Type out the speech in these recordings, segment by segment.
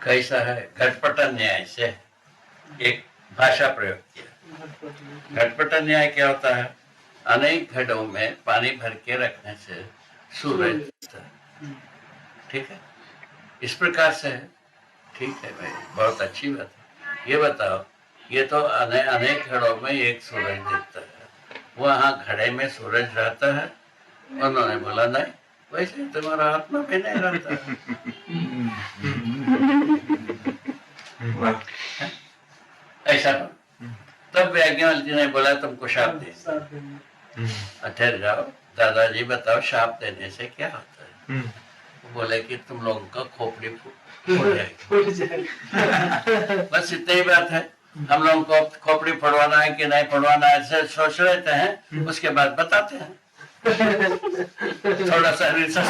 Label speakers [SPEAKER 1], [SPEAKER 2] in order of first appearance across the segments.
[SPEAKER 1] कैसा है, घटपटन न्याय से एक भाषा प्रयोग किया। घटपटन न्याय क्या होता है? अनेक घड़ों में पानी भर के रखने से सूरज दिखता है। ठीक है, इस प्रकार से है। ठीक है भाई, बहुत अच्छी बात है। ये बताओ, ये तो अनेक घड़ों में एक सूरज दिखता है, वहां घड़े में सूरज रहता है? उन्होंने बोला नहीं, वैसे तुम्हारा आत्मा भी नहीं रहता है। ऐसा तब वैज्ञानिक जी ने बोला तुमको शाप दे। ठहर जाओ, दादाजी बताओ शाप देने से क्या होता है? बोले कि तुम लोगों का खोपड़ी फूट जाएगी। बस इतनी ही बात है। हम लोगों को खोपड़ी फड़वाना है कि नहीं फड़वाना है ऐसे सोच लेते हैं, उसके बाद बताते हैं। थोड़ा सा रिसर्च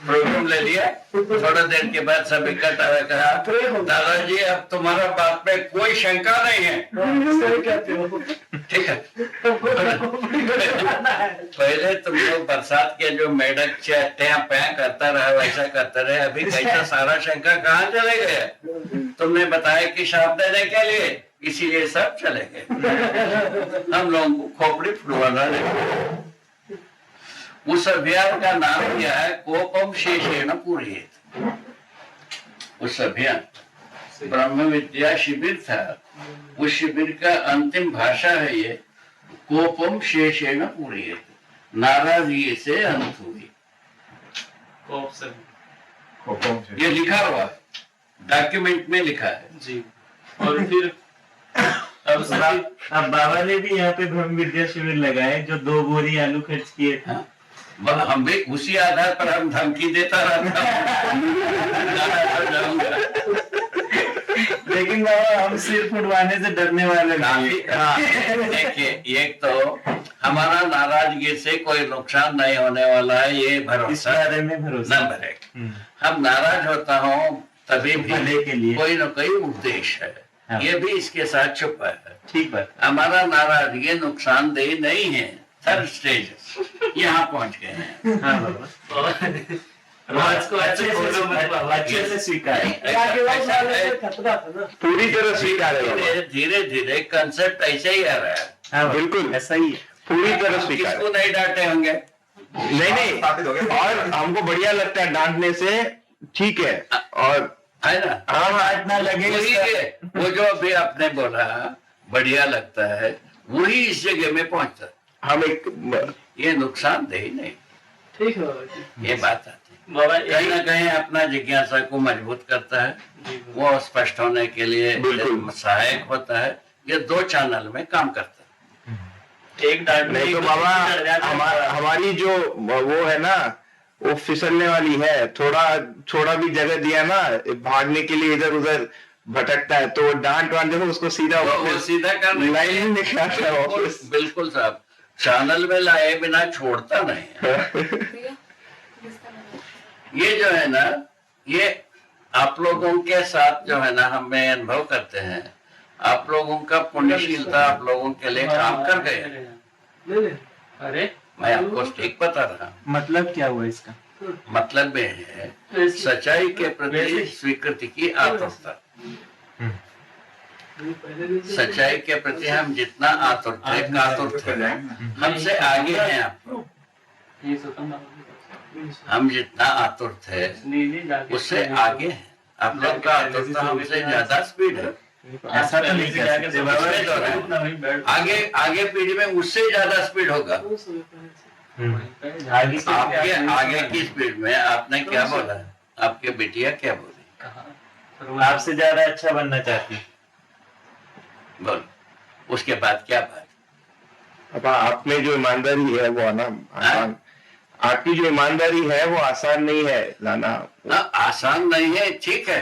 [SPEAKER 1] प्रोग्राम ले लिया, थोड़ा देर के बाद सब इकट्ठा हुए, कहा दादाजी अब तुम्हारा बात में कोई शंका नहीं है। ठीक है, पहले तुम लोग बरसात के जो मेढक करता रहे वैसा करते रहे, अभी कैसा सारा शंका कहाँ चले गए? तुमने बताया कि शाप देने के लिए, इसीलिए सब चले गए। हम लोगों को खोपड़ी फुलवाना है। उस अभियान का नाम क्या है? कोपम शेषेण पूरयेत। उस अभियान ब्रह्म विद्या शिविर था, उस शिविर का अंतिम भाषा है ये, कोपम शेषेण पूरयेत। नाराजगी से अंत हुई। ये लिखा हुआ है, डॉक्यूमेंट में लिखा है जी। और फिर
[SPEAKER 2] अब बाबा ने भी यहाँ पे ब्रह्म विद्या शिविर लगाए, जो 2 बोरी आलू खर्च किए थे।
[SPEAKER 1] हम भी उसी आधार पर हम धमकी देता रहता।
[SPEAKER 2] लेकिन बाबा हम सिर फुटवाने से डरने वाले नहीं।
[SPEAKER 1] देखिए, एक तो हमारा नाराजगी से कोई नुकसान नहीं होने वाला है, ये भरोसा नंबर 1। हम नाराज होता हूँ तभी भी
[SPEAKER 2] के लिए
[SPEAKER 1] कोई न कोई उद्देश्य है। हाँ। ये भी इसके साथ छुपा है।
[SPEAKER 2] ठीक है,
[SPEAKER 1] हमारा नाराजगी नुकसानदेह नहीं है। थर्ड स्टेज यहाँ पहुंच गए हैं।
[SPEAKER 2] हाँ अच्छे से स्वीकार,
[SPEAKER 3] पूरी तरह स्वीकार है।
[SPEAKER 1] धीरे धीरे कंसेप्ट ऐसे ही आ रहा है।
[SPEAKER 3] हाँ, बिल्कुल
[SPEAKER 2] ऐसा ही है,
[SPEAKER 3] पूरी तरह स्वीकार।
[SPEAKER 1] किसको नहीं डांटे होंगे?
[SPEAKER 3] नहीं, और हमको बढ़िया लगता है डांटने से, ठीक है। और
[SPEAKER 1] है ना?
[SPEAKER 3] हाँ,
[SPEAKER 2] इतना लगे
[SPEAKER 1] वो जो अभी आपने बोला बढ़िया लगता है, वही इस जगह में पहुंचता।
[SPEAKER 3] हम एक
[SPEAKER 1] ये नुकसानदेह नहीं।
[SPEAKER 4] ठीक है,
[SPEAKER 1] ये बात आती है, कहीं ना कहीं अपना जिज्ञासा को मजबूत करता है, वो स्पष्ट होने के लिए सहायक होता है। ये 2 चैनल में काम करता है।
[SPEAKER 4] एक डांट
[SPEAKER 3] नहीं तो बाबा हमारी जो वो है ना, वो फिसलने वाली है। थोड़ा भी जगह दिया ना भागने के लिए, इधर उधर भटकता है, तो डांट वांट देखो उसको सीधा
[SPEAKER 1] लाइन बिल्कुल साहब, चैनल में लाए बिना छोड़ता नहीं है। ये जो है ना, ये आप लोगों के साथ जो है ना हमें अनुभव करते हैं, आप लोगों का पुण्यशीलता आप लोगों के लिए काम कर गए।
[SPEAKER 4] अरे
[SPEAKER 1] मैं आपको ठीक बता रहा।
[SPEAKER 2] मतलब क्या हुआ इसका?
[SPEAKER 1] मतलब में है सच्चाई के प्रति स्वीकृति की आतुरता। सच्चाई के प्रति हम जितना आतुर थे, कातुर थे, हमसे आगे हैं आप लोग। हम जितना आतुर थे उससे आगे हैं आप लोग का। आतुरता हमसे ज्यादा स्पीड है।
[SPEAKER 2] ऐसा तो नहीं कह सकते।
[SPEAKER 1] आगे पीढ़ी में उससे ज्यादा स्पीड होगा। आपके आगे की स्पीड में आपने क्या बोला? आपके बेटिया क्या बोली?
[SPEAKER 2] आपसे ज्यादा अच्छा बनना चाहती।
[SPEAKER 1] बोल, उसके बाद क्या बात?
[SPEAKER 3] अब आप में जो ईमानदारी है वो आसान, आपकी जो ईमानदारी है वो आसान नहीं है लाना।
[SPEAKER 1] आसान नहीं है, ठीक है।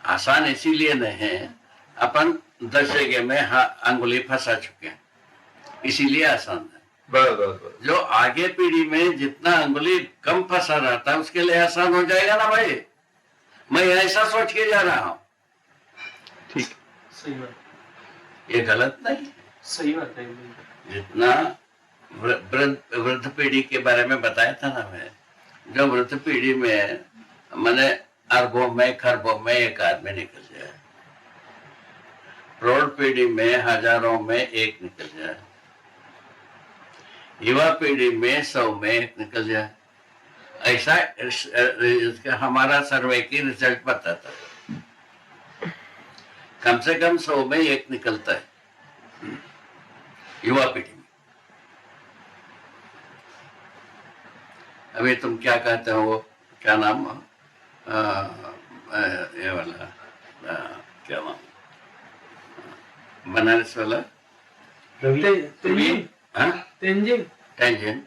[SPEAKER 1] आसान इसीलिए नहीं है, अपन 10 जगह में अंगुली फंसा चुके हैं, इसीलिए आसान है।
[SPEAKER 3] बराबर।
[SPEAKER 1] जो आगे पीढ़ी में जितना अंगुली कम फंसा रहता है उसके लिए आसान हो जाएगा ना भाई। मैं ऐसा सोच के जा रहा हूँ।
[SPEAKER 3] ठीक,
[SPEAKER 4] सही बात,
[SPEAKER 1] ये गलत नहीं,
[SPEAKER 4] सही बात है।
[SPEAKER 1] जितना वृद्ध पीढ़ी के बारे में बताया था ना मैं, जो वृद्ध पीढ़ी में मैंने अरबों में खरबों में एक आदमी निकल जाए, प्रौढ़ पीढ़ी में हजारों में एक निकल जाए, युवा पीढ़ी में 100 में एक निकल जाए। ऐसा इसका हमारा सर्वे की रिजल्ट बताता है। कम से कम 100 में एक निकलता है युवा पीढ़ी में। अभी तुम क्या कहते हो, क्या नाम, ये वाला क्या नाम, बनारस वाला
[SPEAKER 4] तेंजिन
[SPEAKER 1] हाँ?
[SPEAKER 4] तेंजिन
[SPEAKER 1] टेंजिन।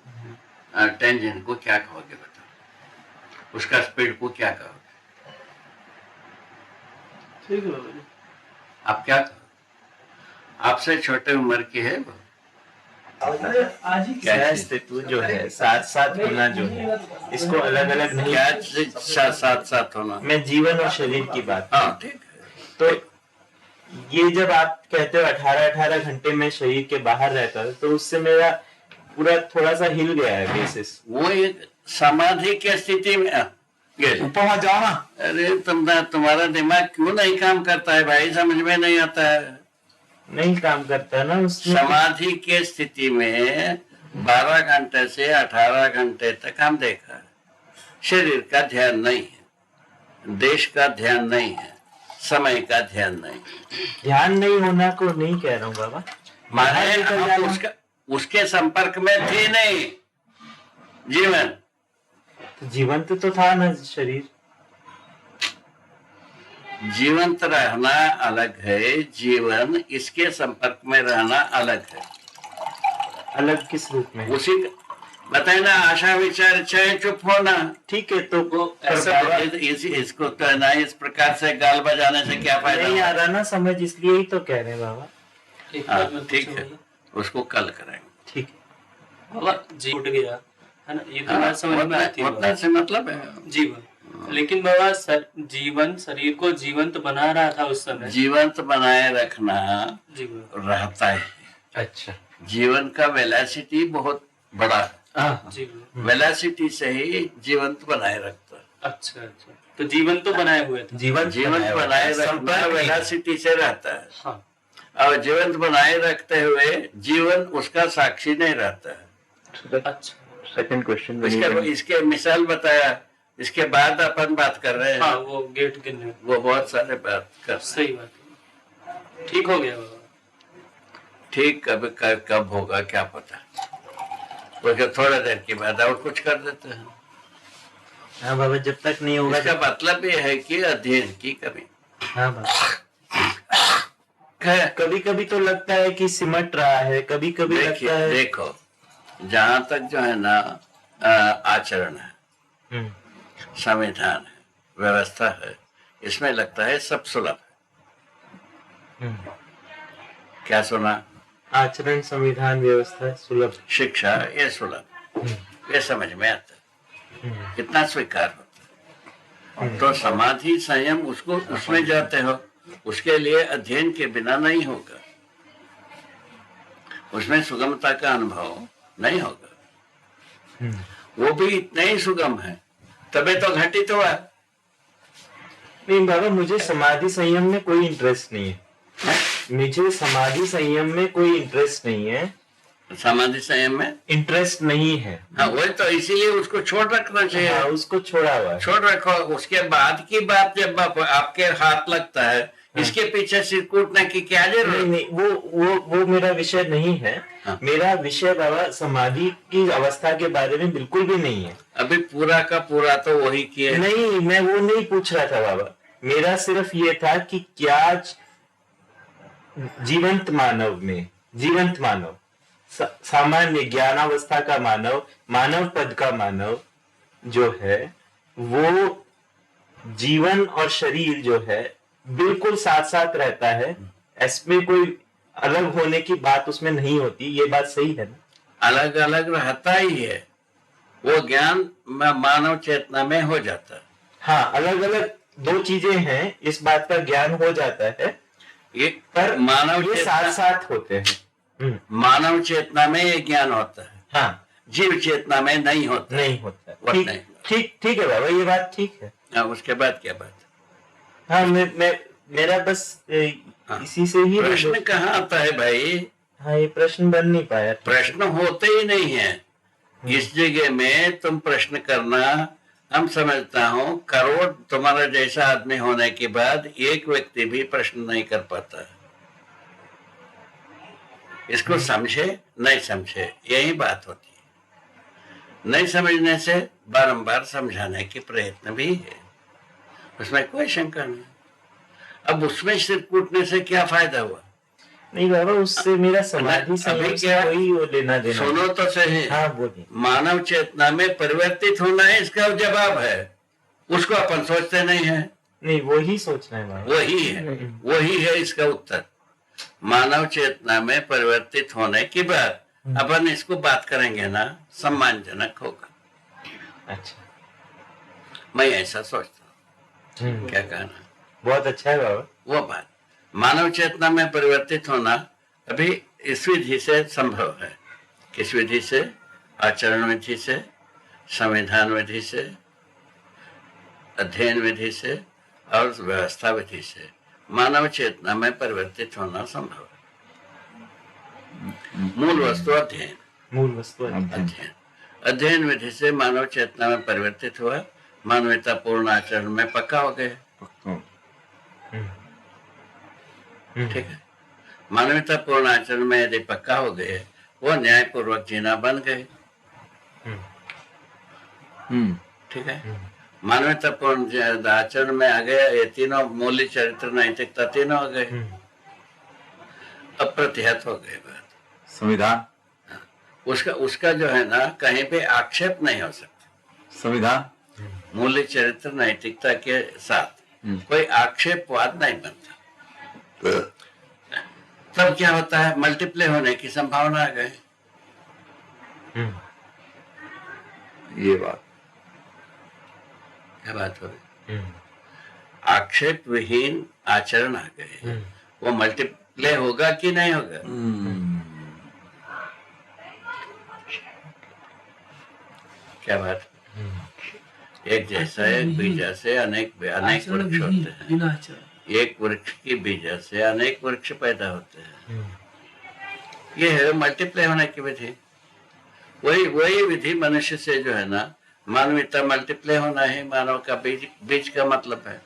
[SPEAKER 1] टेंजिन को क्या कहोगे बताओ, उसका स्पीड को क्या कहोगे?
[SPEAKER 4] ठीक है बाबा जी।
[SPEAKER 1] आप क्या कहो? आपसे छोटे उम्र की है वो।
[SPEAKER 4] आज ही
[SPEAKER 1] क्या चीज?
[SPEAKER 2] अस्तित्व जो है, साथ साथ होना जो है, इसको अलग अलग नहीं।
[SPEAKER 1] क्या चीज साथ साथ होना?
[SPEAKER 2] मैं जीवन और शरीर की बात,
[SPEAKER 1] हाँ ठीक है।
[SPEAKER 2] तो ये जब आप कहते हो 18-18 घंटे में शरीर के बाहर रहता है, तो उससे मेरा पूरा थोड़ा सा हिल गया है बेसिस।
[SPEAKER 1] वो एक समाधि की स्थिति में ये।
[SPEAKER 3] ऊपर मत जाओ ना।
[SPEAKER 1] अरे तुम्हारा दिमाग क्यों नहीं काम करता है भाई, समझ में नहीं आता है।
[SPEAKER 2] नहीं काम करता ना उसमें।
[SPEAKER 1] समाधि के स्थिति में 12 घंटे से 18 घंटे तक हम देखा है, शरीर का ध्यान नहीं है, देश का ध्यान नहीं है, समय का ध्यान नहीं है।
[SPEAKER 2] ध्यान नहीं होना को नहीं कह रहा हूँ बाबा,
[SPEAKER 1] माने
[SPEAKER 2] निकल
[SPEAKER 1] हम
[SPEAKER 2] जाना।
[SPEAKER 1] उसके संपर्क में थे नहीं। जीवन
[SPEAKER 2] तो जीवंत तो था ना शरीर।
[SPEAKER 1] जीवंत रहना अलग है, जीवन इसके संपर्क में रहना अलग है।
[SPEAKER 2] अलग किस रूप में?
[SPEAKER 1] उसी बताए ना, आशा विचार इच्छाएं चुप होना।
[SPEAKER 2] ठीक है, तो
[SPEAKER 1] वो ऐसा इसको तो है ना, इस प्रकार से गाल बजाने से क्या फायदा?
[SPEAKER 2] नहीं आ रहा ना समझ, इसलिए ही तो कह रहे हैं बाबा।
[SPEAKER 4] एक
[SPEAKER 1] हाँ,
[SPEAKER 4] बार मैं
[SPEAKER 1] ठीक
[SPEAKER 4] पूछूं
[SPEAKER 1] है,
[SPEAKER 4] बाबा?
[SPEAKER 1] उसको कल करेंगे।
[SPEAKER 2] ठीक है।
[SPEAKER 4] बाबा जी उठ गया है ना, ये तो
[SPEAKER 1] हाँ,
[SPEAKER 4] बात समझ में आती है
[SPEAKER 1] उतना
[SPEAKER 4] बाबा।
[SPEAKER 1] से मतलब है
[SPEAKER 4] जीवन, लेकिन बाबा जीवन शरीर को जीवंत बना रहा था उस समय।
[SPEAKER 1] जीवंत बनाए रखना
[SPEAKER 4] जीवन
[SPEAKER 1] रहता है।
[SPEAKER 2] अच्छा।
[SPEAKER 1] जीवन का वेलासिटी बहुत बड़ा है,
[SPEAKER 2] हाँ,
[SPEAKER 4] जीवन।
[SPEAKER 1] वेलासिटी से ही जीवंत बनाए रखता है।
[SPEAKER 4] अच्छा अच्छा, तो जीवन तो बनाए हुए थे।
[SPEAKER 2] जीवन
[SPEAKER 1] जीवंत बनाए रखना
[SPEAKER 2] संपर्क में।
[SPEAKER 1] वेलासिटी से रहता है,
[SPEAKER 4] हाँ
[SPEAKER 1] और जीवंत बनाए रखते हुए जीवन उसका साक्षी नहीं रहता है।
[SPEAKER 4] अच्छा,
[SPEAKER 3] सेकंड क्वेश्चन।
[SPEAKER 1] इसके मिसाल बताया, इसके बाद अपन बात कर रहे हैं।
[SPEAKER 4] हाँ वो गेट गिनने,
[SPEAKER 1] वो बहुत सारे बात कर,
[SPEAKER 4] सही बात है। ठीक हो गया बाबा।
[SPEAKER 1] ठीक कब होगा क्या पता, उसके थोड़ा देर के बाद और कुछ कर देते हैं।
[SPEAKER 2] हाँ बाबा, जब तक नहीं होगा।
[SPEAKER 1] इसका मतलब ये है कि अध्ययन की कमी
[SPEAKER 2] हाँ बाबा,
[SPEAKER 1] है।
[SPEAKER 2] कभी कभी तो लगता है कि सिमट रहा है, कभी कभी लगता है।
[SPEAKER 1] देखो, जहां तक जो है ना आचरण है,
[SPEAKER 2] हम्म,
[SPEAKER 1] संविधान है, व्यवस्था है, इसमें लगता है सब सुलभ है।
[SPEAKER 2] हम्म।
[SPEAKER 1] क्या सुना?
[SPEAKER 2] आचरण, संविधान, व्यवस्था सुलभ।
[SPEAKER 1] शिक्षा, ये सुलभ, ये समझ में आता है, कितना स्वीकार होता है। तो समाधि संयम उसको उसमें जाते हो, उसके लिए अध्ययन के बिना नहीं होगा, उसमें सुगमता का अनुभव नहीं होगा। वो भी इतना ही सुगम है, तबे तो घटित हुआ।
[SPEAKER 2] नहीं बाबा, मुझे समाधि संयम में कोई इंटरेस्ट नहीं है। मुझे समाधि संयम में कोई इंटरेस्ट नहीं है।
[SPEAKER 1] समाधि संयम में
[SPEAKER 2] इंटरेस्ट नहीं है।
[SPEAKER 1] हाँ, वही तो, इसीलिए उसको छोड़ रखना चाहिए।
[SPEAKER 2] हाँ, उसको छोड़ा हुआ है।
[SPEAKER 1] छोड़ रखो, उसके बाद की बात जब आपके हाथ लगता है, इसके पीछे सिर कूटने की क्या
[SPEAKER 2] नहीं
[SPEAKER 1] जरूरत?
[SPEAKER 2] नहीं, वो मेरा विषय नहीं है।
[SPEAKER 1] हाँ।
[SPEAKER 2] मेरा विषय बाबा समाधि की अवस्था के बारे में बिल्कुल भी नहीं है।
[SPEAKER 1] अभी पूरा का पूरा तो वही किए।
[SPEAKER 2] नहीं, मैं वो नहीं पूछ रहा था बाबा। मेरा सिर्फ ये था कि क्या जीवंत मानव, सामान्य ज्ञानावस्था का मानव पद का मानव जो है, वो जीवन और शरीर जो है बिल्कुल साथ साथ रहता है। इसमें कोई अलग होने की बात उसमें नहीं होती। ये बात सही है ना?
[SPEAKER 1] अलग अलग रहता ही है, वो ज्ञान मानव चेतना में हो जाता है।
[SPEAKER 2] हाँ, अलग अलग दो चीजें हैं, इस बात का ज्ञान हो जाता है,
[SPEAKER 1] ये
[SPEAKER 2] पर
[SPEAKER 1] मानव
[SPEAKER 2] ये
[SPEAKER 1] चेतना,
[SPEAKER 2] साथ साथ होते हैं।
[SPEAKER 1] मानव चेतना में ये ज्ञान होता है,
[SPEAKER 2] हाँ,
[SPEAKER 1] जीव चेतना में नहीं होता।
[SPEAKER 2] नहीं होता।
[SPEAKER 1] वो
[SPEAKER 2] ठीक
[SPEAKER 1] नहीं।
[SPEAKER 2] ठीक ठीक है बाबा, ये बात ठीक है।
[SPEAKER 1] हाँ, उसके बाद क्या बात?
[SPEAKER 2] हाँ, मैं मेरा बस
[SPEAKER 1] हाँ।
[SPEAKER 2] इसी से ही
[SPEAKER 1] प्रश्न कहाँ आता है भाई?
[SPEAKER 2] हाँ, ये प्रश्न बन नहीं पाया।
[SPEAKER 1] प्रश्न होते ही नहीं है इस जगह में। तुम प्रश्न करना, हम समझता हूँ करोड़ तुम्हारा जैसा आदमी होने के बाद एक व्यक्ति भी प्रश्न नहीं कर पाता। इसको समझे नहीं समझे, यही बात होती है। नहीं समझने से बारंबार समझाने के प्रयत्न भी है, उसमें कोई शंका नहीं। अब उसमें सिर कूटने से क्या फायदा हुआ?
[SPEAKER 2] नहीं बाबा, उससे मेरा समाधि
[SPEAKER 1] अभी
[SPEAKER 2] संयोग से
[SPEAKER 1] क्या?
[SPEAKER 2] कोई वो लेना देना
[SPEAKER 1] सुनो तो सही।
[SPEAKER 2] हाँ, बोलिए।
[SPEAKER 1] मानव चेतना में परिवर्तित होना है, इसका जवाब है। उसको अपन सोचते नहीं है।
[SPEAKER 2] नहीं, वही सोचना है बाबा।
[SPEAKER 1] वही है इसका उत्तर। मानव चेतना में परिवर्तित होने के बाद अपन इसको बात करेंगे ना, सम्मानजनक होगा।
[SPEAKER 2] अच्छा,
[SPEAKER 1] मैं ऐसा सोचता हूँ। क्या कहना?
[SPEAKER 2] बहुत अच्छा है बाबा।
[SPEAKER 1] वो बात मानव चेतना में परिवर्तित होना अभी इस विधि से संभव है। किस विधि से? आचरण विधि से, संविधान विधि से, अध्ययन विधि से और व्यवस्था विधि से मानव चेतना में परिवर्तित होना संभव है। मूल वस्तु अध्ययन।
[SPEAKER 2] मूल वस्तु
[SPEAKER 1] अध्ययन विधि से मानव चेतना में परिवर्तित हुआ, मानवता पूर्ण आचरण में पक्का हो गए। ठीक है। मानवता पूर्ण आचरण में यदि पक्का हो गए, वो न्यायपूर्वक जीना बन गए। ठीक है। मानवता पूर्ण आचरण में आ गया, ये तीनों मूल्य, चरित्र, नैतिकता तीनों हो गए। अप्रतिहत हो गए बात।
[SPEAKER 3] संविधान,
[SPEAKER 1] उसका जो है ना, कहीं पे आक्षेप नहीं हो सकता।
[SPEAKER 3] संविधान
[SPEAKER 1] मूल्य, चरित्र, नैतिकता के साथ कोई आक्षेपवाद नहीं बनता। तब क्या होता है? मल्टीप्ले होने की संभावना आ गई।
[SPEAKER 3] ये बात,
[SPEAKER 1] क्या बात हो रही? आक्षेप विहीन आचरण आ गए, वो मल्टीप्ले होगा कि नहीं होगा? क्या बात? एक जैसा एक बीजा से अनेक वृक्ष होते हैं। एक वृक्ष की बीजा से अनेक वृक्ष पैदा होते हैं। ये है मल्टीप्लाई होने की विधि। वही विधि मनुष्य से जो है ना, मानवता मल्टीप्लाई होना ही मानव का बीज का मतलब है।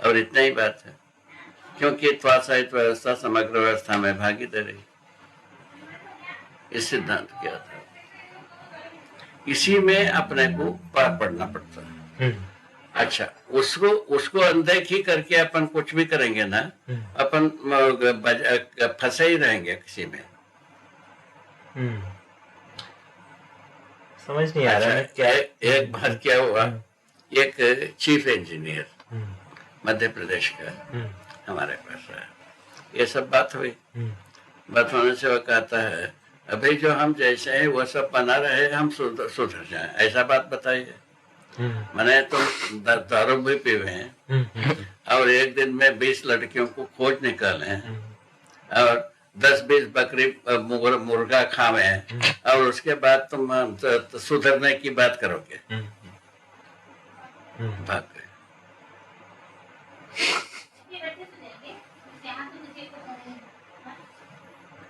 [SPEAKER 1] और इतना ही बात है, क्योंकि त्वासाहित व्यवस्था समग्र व्यवस्था में भागीदारी, इस सिद्धांत के आधार इसी में अपने को पार पड़ना पड़ता है। अच्छा, उसको अनदेखी करके अपन कुछ भी करेंगे ना, अपन फंसे ही रहेंगे किसी में।
[SPEAKER 2] समझ नहीं आ रहा है क्या।
[SPEAKER 1] एक बार क्या हुआ, एक चीफ इंजीनियर मध्य प्रदेश का हमारे पास आया। ये सब बात हुई। बात होने से वो कहता है, अभी जो हम जैसे हैं वो सब बना रहे, हम सुधर जाएं, ऐसा बात बताइए। मैंने तो दारू भी पीवे हैं और एक दिन में 20 लड़कियों को खोज निकाले हैं और 10-20 बकरी मुर्गा खावे हैं, और उसके बाद तुम सुधरने की बात करोगे? भाग गए।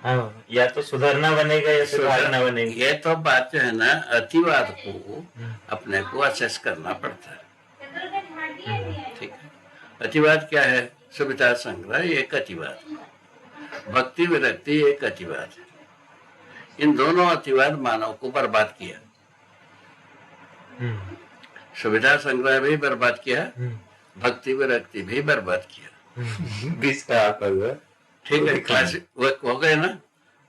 [SPEAKER 2] हाँ, या तो सुधरना बनेगा या सुधारना बनेगा।
[SPEAKER 1] ये तो बात जो है ना, अतिवाद को अपने को असेस करना पड़ता है। ठीक है। अतिवाद क्या है? सुविधा संग्रह एक अतिवाद, भक्ति विरक्ति एक अतिवाद है। इन दोनों अतिवाद मानव को बर्बाद किया। सुविधा संग्रह भी बर्बाद किया, भक्ति विरक्ति भी बर्बाद किया।
[SPEAKER 2] बीच का आता हुआ।
[SPEAKER 1] ठीक है, क्लासिक हो गए ना।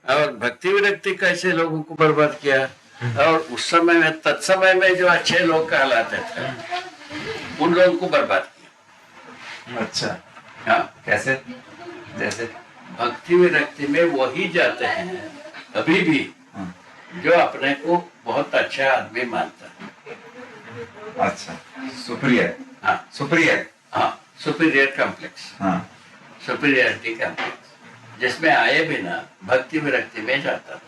[SPEAKER 1] और भक्ति विरक्ति कैसे लोगों को बर्बाद किया, और उस समय में, तत्समय में जो अच्छे लोग कहलाते थे, उन लोगों को बर्बाद किया।
[SPEAKER 3] अच्छा,
[SPEAKER 1] हाँ,
[SPEAKER 3] कैसे? जैसे
[SPEAKER 1] भक्ति विरक्ति में वही जाते हैं अभी भी जो अपने को बहुत अच्छा आदमी मानता है।
[SPEAKER 3] अच्छा, सुपीरियर,
[SPEAKER 1] हाँ,
[SPEAKER 3] सुपीरियर,
[SPEAKER 1] हाँ, सुपीरियर कॉम्प्लेक्स,
[SPEAKER 3] हाँ,
[SPEAKER 1] सुपीरियरिटी कॉम्प्लेक्स, जिसमें आए बिना भक्ति विरक्ति में जाता था।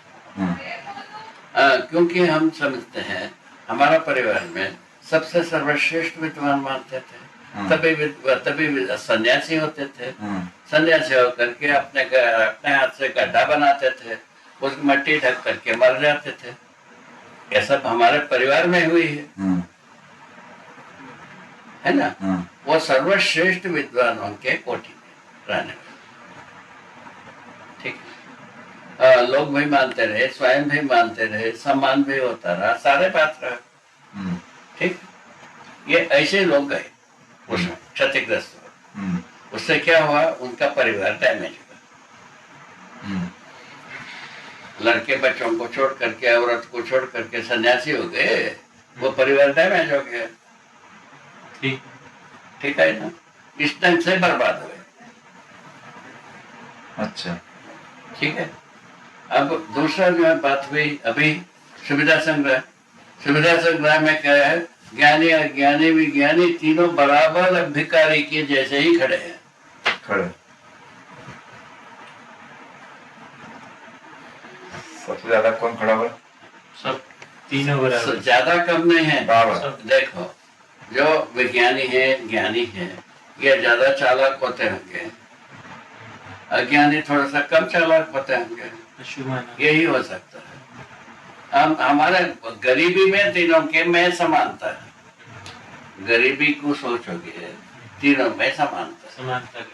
[SPEAKER 1] क्योंकि हम समझते हैं हमारा परिवार में सबसे सर्वश्रेष्ठ विद्वान मानते थे।
[SPEAKER 5] हाँ।
[SPEAKER 1] तभी सन्यासी होते थे।
[SPEAKER 5] हाँ।
[SPEAKER 1] सन्यासी होकर के अपने हाथ से गड्ढा बनाते थे, उस मट्टी ढक करके मर जाते थे। ये सब हमारे परिवार में हुई है ना। वो सर्वश्रेष्ठ विद्वानों के कोटि में रहने वाले, ठीक है। लोग भी मानते रहे, स्वयं भी मानते रहे, सम्मान भी होता रहा, सारे बात रहा, ठीक। ये ऐसे लोग गए उसमें क्षतिग्रस्त हुए। उससे क्या हुआ, उनका परिवार डैमेज हुआ। लड़के बच्चों को छोड़ करके, औरत को छोड़ करके सन्यासी हो गए, वो परिवार डैमेज हो गया। ठीक है ना। इस ढंग से बर्बाद हुए।
[SPEAKER 5] अच्छा।
[SPEAKER 1] ठीक है। अब दूसरा जो है बात हुई अभी सुविधा संग्रह में क्या है, ज्ञानी अज्ञानी विज्ञानी तीनों बराबर भिखारी के जैसे ही खड़े हैं।
[SPEAKER 5] सबसे ज्यादा कौन खड़ा हुआ?
[SPEAKER 4] सब तीनों बराबर,
[SPEAKER 1] ज्यादा कम नहीं है।
[SPEAKER 5] बराबर।
[SPEAKER 1] देखो, जो विज्ञानी है, ज्ञानी है, ये ज्यादा चालाक होते होंगे, अज्ञानी थोड़ा सा कम चालाक होते होंगे, यही हो सकता है। हम हमारे गरीबी में तीनों के में समानता है। गरीबी को सोचोगे, तीनों में समानता है।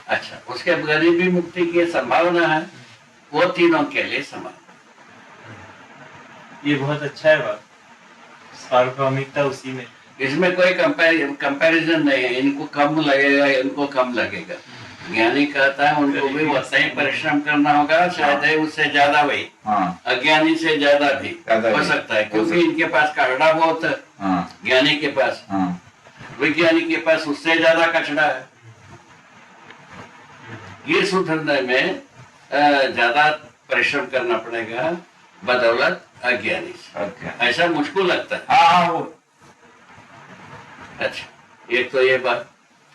[SPEAKER 1] अच्छा, उसके गरीबी मुक्ति की संभावना है, वो तीनों के लिए समान।
[SPEAKER 2] ये बहुत अच्छा है बात, सार्वभौमिकता उसी में।
[SPEAKER 1] इसमें कोई कंपैरिजन नहीं है, इनको कम लगेगा, इनको कम लगेगा। ज्ञानी कहता है उनको भी वैसा ही परिश्रम करना होगा, शायद है उससे ज्यादा भी, अज्ञानी से ज्यादा भी हो सकता है, क्योंकि इनके पास कचड़ा बहुत है, ज्ञानी के पास, विज्ञानी के पास उससे ज्यादा कचड़ा है। ये सुधरने में ज्यादा परिश्रम करना पड़ेगा बदौलत अज्ञानी से। ऐसा मुझको लगता है। अच्छा, एक तो ये बात।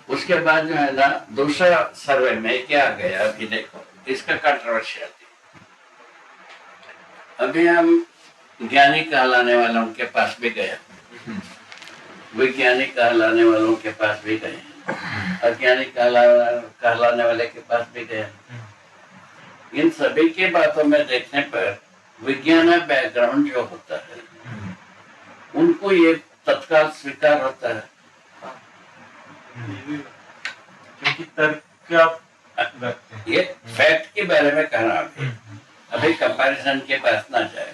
[SPEAKER 1] उसके बाद जो है ना, दूसरा सर्वे में क्या गया, अभी देखो इसका कंट्रोवर्सी आती है। अभी हम ज्ञानी कहलाने वालों के पास भी गए, वैज्ञानिक कहलाने वालों के पास भी गए, अज्ञानी कहलाने वाले के पास भी गए। इन सभी के बातों में देखने पर विज्ञान बैकग्राउंड जो होता है, उनको ये तत्काल स्वीकार होता है,
[SPEAKER 2] क्योंकि तर्क का रखते हैं।
[SPEAKER 1] ये फैक्ट के बारे में कहना। अभी कंपैरिजन के पास ना जाए,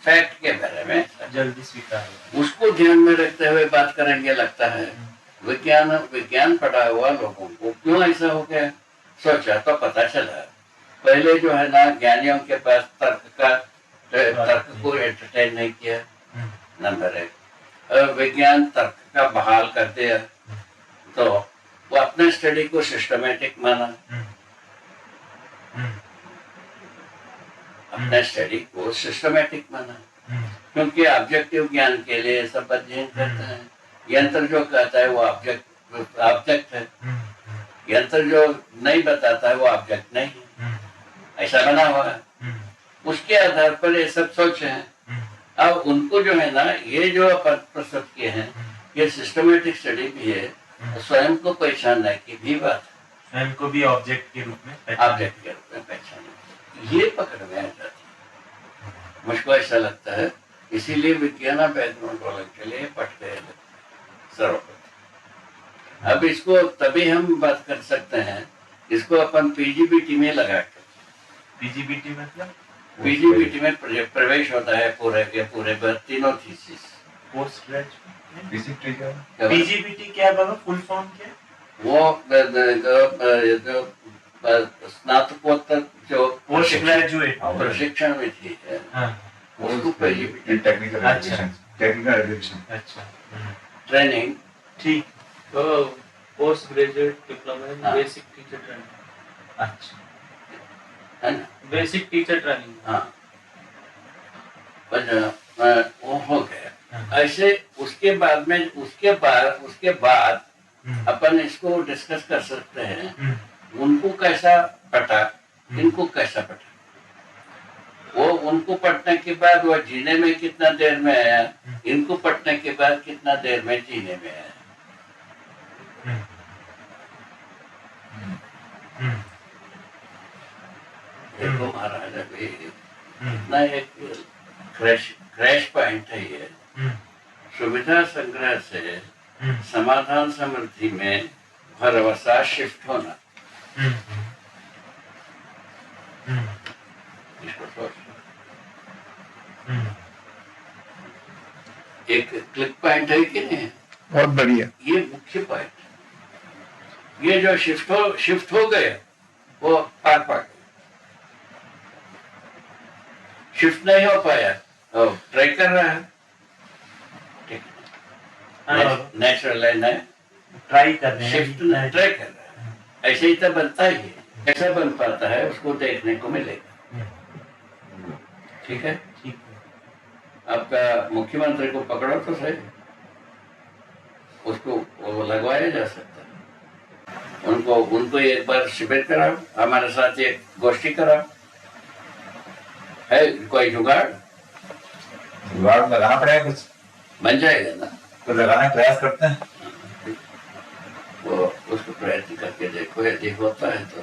[SPEAKER 1] फैक्ट के बारे में
[SPEAKER 2] जल्दी स्वीकार
[SPEAKER 1] उसको ध्यान में रखते हुए बात करेंगे। लगता है विज्ञान पढ़ा हुआ लोगों को क्यों ऐसा हो गया, सोचा तो पता चला। पहले जो है ना, ज्ञानियों के पास तर्क को एंटरटेन नहीं किया, नंबर एक। विज्ञान तर्क का बहाल कर दिया, तो वो अपने स्टडी को सिस्टमेटिक माना, अपने स्टडी को सिस्टमेटिक माना, क्योंकि ऑब्जेक्टिव ज्ञान के लिए सब अध्ययन करते हैं। यंत्र जो कहता है वो ऑब्जेक्ट है, यंत्र जो नहीं बताता है वो ऑब्जेक्ट नहीं है, ऐसा बना हुआ है। उसके आधार पर ये सब सोचे हैं। अब उनको जो है ना, ये जो अपन प्रस्तुत किए हैं, ये सिस्टमेटिक स्टडी भी है, स्वयं को पहचानने की भी बात है,
[SPEAKER 2] स्वयं को भी ऑब्जेक्ट के रूप में पहचानने,
[SPEAKER 1] ये पकड़ में आ जाती है। मुझको ऐसा लगता है, इसीलिए विज्ञान बैकग्राउंड वालों के लिए पट गए सर्वप्रथम। अब इसको तभी हम बात कर सकते हैं, इसको अपन पीजीबीटी में लगा कर।
[SPEAKER 2] पीजीबीटी मतलब
[SPEAKER 1] पीजीबीटी में प्रवेश होता है पूरे तीनों थीसिस।
[SPEAKER 2] पोस्ट ग्रेजुएट
[SPEAKER 5] पीजीबीटी
[SPEAKER 2] क्या है बाबा, फुल फॉर्म क्या है?
[SPEAKER 1] वो स्नातकोत्तर जो
[SPEAKER 2] पोस्ट ग्रेजुएट
[SPEAKER 1] प्रशिक्षण में थी है, उसको पीजीबीटी
[SPEAKER 5] टेक्निकल एजुकेशन।
[SPEAKER 2] अच्छा,
[SPEAKER 1] ट्रेनिंग,
[SPEAKER 2] ठीक।
[SPEAKER 4] तो post graduate diploma in basic teacher training.
[SPEAKER 2] अच्छा,
[SPEAKER 1] है ना,
[SPEAKER 4] बेसिक टीचर ट्रेनिंग।
[SPEAKER 1] हाँ, वो हो गया। ऐसे उसके बाद अपन इसको डिस्कस कर सकते हैं, उनको कैसा पटा, इनको कैसा पटा। उनको पढ़ने के बाद वो जीने में कितना देर में आया, इनको पढ़ने के बाद कितना देर में जीने में आया। देखो महाराज, अभी इतना एक क्रैश पॉइंट है ये। सुविधा संग्रह से समाधान समृद्धि में भरवसा शिफ्ट होना, इसको सोचना। एक क्लिक पॉइंट है कि नहीं?
[SPEAKER 3] बहुत बढ़िया।
[SPEAKER 1] ये मुख्य पॉइंट। ये जो शिफ्ट हो गए वो पार पा गए। शिफ्ट नहीं हो पाया तो ट्राई कर रहा है, नेचुरल है ना,
[SPEAKER 2] ट्राई कर रहे
[SPEAKER 1] शिफ्ट
[SPEAKER 2] हैं।
[SPEAKER 1] ट्राई कर रहा है। ऐसे ही तो बनता ही है, कैसा बन पाता है उसको देखने को मिलेगा। ठीक है,
[SPEAKER 2] ठीक है।
[SPEAKER 1] आपका मुख्यमंत्री को पकड़ो तो सही, उसको वो लगवाया जा सकता है। उनको एक बार शिविर कराओ, हमारे साथ एक गोष्ठी कराओ। है कोई जुगाड़?
[SPEAKER 5] जुगाड़ लगाना पड़ेगा, कुछ
[SPEAKER 1] बन जाएगा ना,
[SPEAKER 5] कुछ लगाने का प्रयास करते हैं।
[SPEAKER 1] वो उसको प्रयत्न करके देखो, यदि होता है तो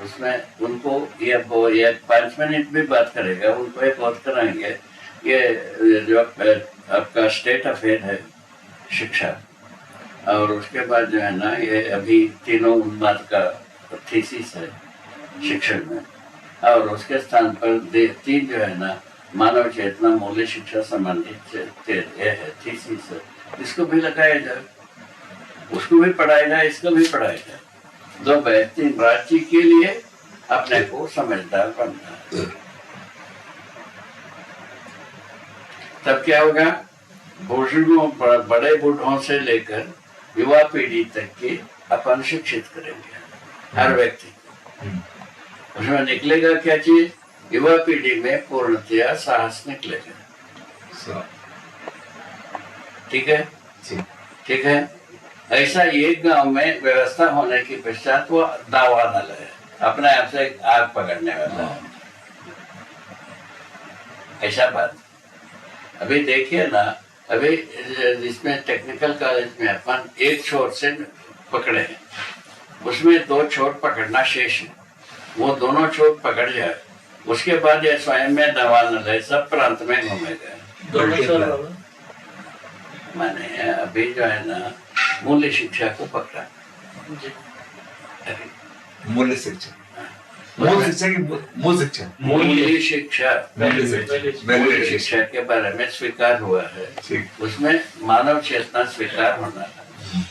[SPEAKER 1] उसमें उनको ये 5 मिनट भी बात करेगा, उनको एक बात कराएंगे। ये जो आपका स्टेट अफेयर है शिक्षा, और उसके बाद जो है ना, ये अभी तीनों उन्माद का थीसिस है शिक्षण में, और उसके स्थान पर 3 जो है ना, मानव चेतना मूल्य शिक्षा संबंधित है थीसिस है। इसको भी लगाया जाए, उसको भी पढ़ाया जाए, इसको भी पढ़ाया जाए। 2 बेहतरीन राज्य के लिए अपने को समझदार बनना है। तब क्या होगा? बुजुर्गों, बड़े बूढ़ों से लेकर युवा पीढ़ी तक के अपन शिक्षित करेंगे हर व्यक्ति को। उसमें निकलेगा क्या चीज? युवा पीढ़ी में पूर्णतया साहस निकलेगा। ठीक है, ठीक है। ऐसा एक गांव में व्यवस्था होने के पश्चात वो दावा न लगे, अपने आप से आग पकड़ने वाला है। ऐसा बात अभी देखिए ना, अभी जिसमें टेक्निकल कॉलेज में अपन एक छोर से पकड़े हैं, उसमें 2 छोर पकड़ना शेष है। वो दोनों छोर पकड़ जाए, उसके बाद ये स्वयं में दवा न ले, सब प्रांत में घूमेगा। मैंने अभी जो है ना, मूल्य शिक्षा को पकड़ा।
[SPEAKER 5] मूल्य शिक्षा, मूल शिक्षा की मूल शिक्षा,
[SPEAKER 1] मूल्य शिक्षा, मूल्य
[SPEAKER 5] शिक्षा
[SPEAKER 1] शिक्षा के बारे में स्वीकार हुआ है।
[SPEAKER 5] ठीक।
[SPEAKER 1] उसमें मानव चेतना स्वीकार होना है।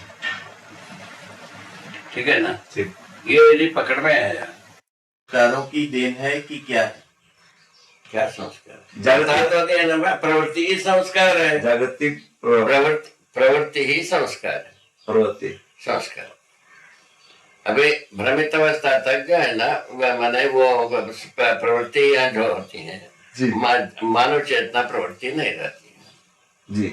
[SPEAKER 1] ठीक है ना?
[SPEAKER 5] ठीक।
[SPEAKER 1] ये यदि पकड़ में आया,
[SPEAKER 6] संस्कारों की देन है कि क्या है?
[SPEAKER 1] क्या संस्कार?
[SPEAKER 5] जागतिक
[SPEAKER 1] तो कहना है, प्रवृत्ति ही संस्कार है।
[SPEAKER 5] जागतिक
[SPEAKER 1] प्रवृत्ति ही संस्कार है।
[SPEAKER 5] प्रवृत्ति
[SPEAKER 1] संस्कार अभी भ्रमित अवस्था तक जो है ना, माने वो प्रवृत्तियां जो होती हैं, मानव चेतना प्रवृत्ति नहीं रहती है
[SPEAKER 5] जी।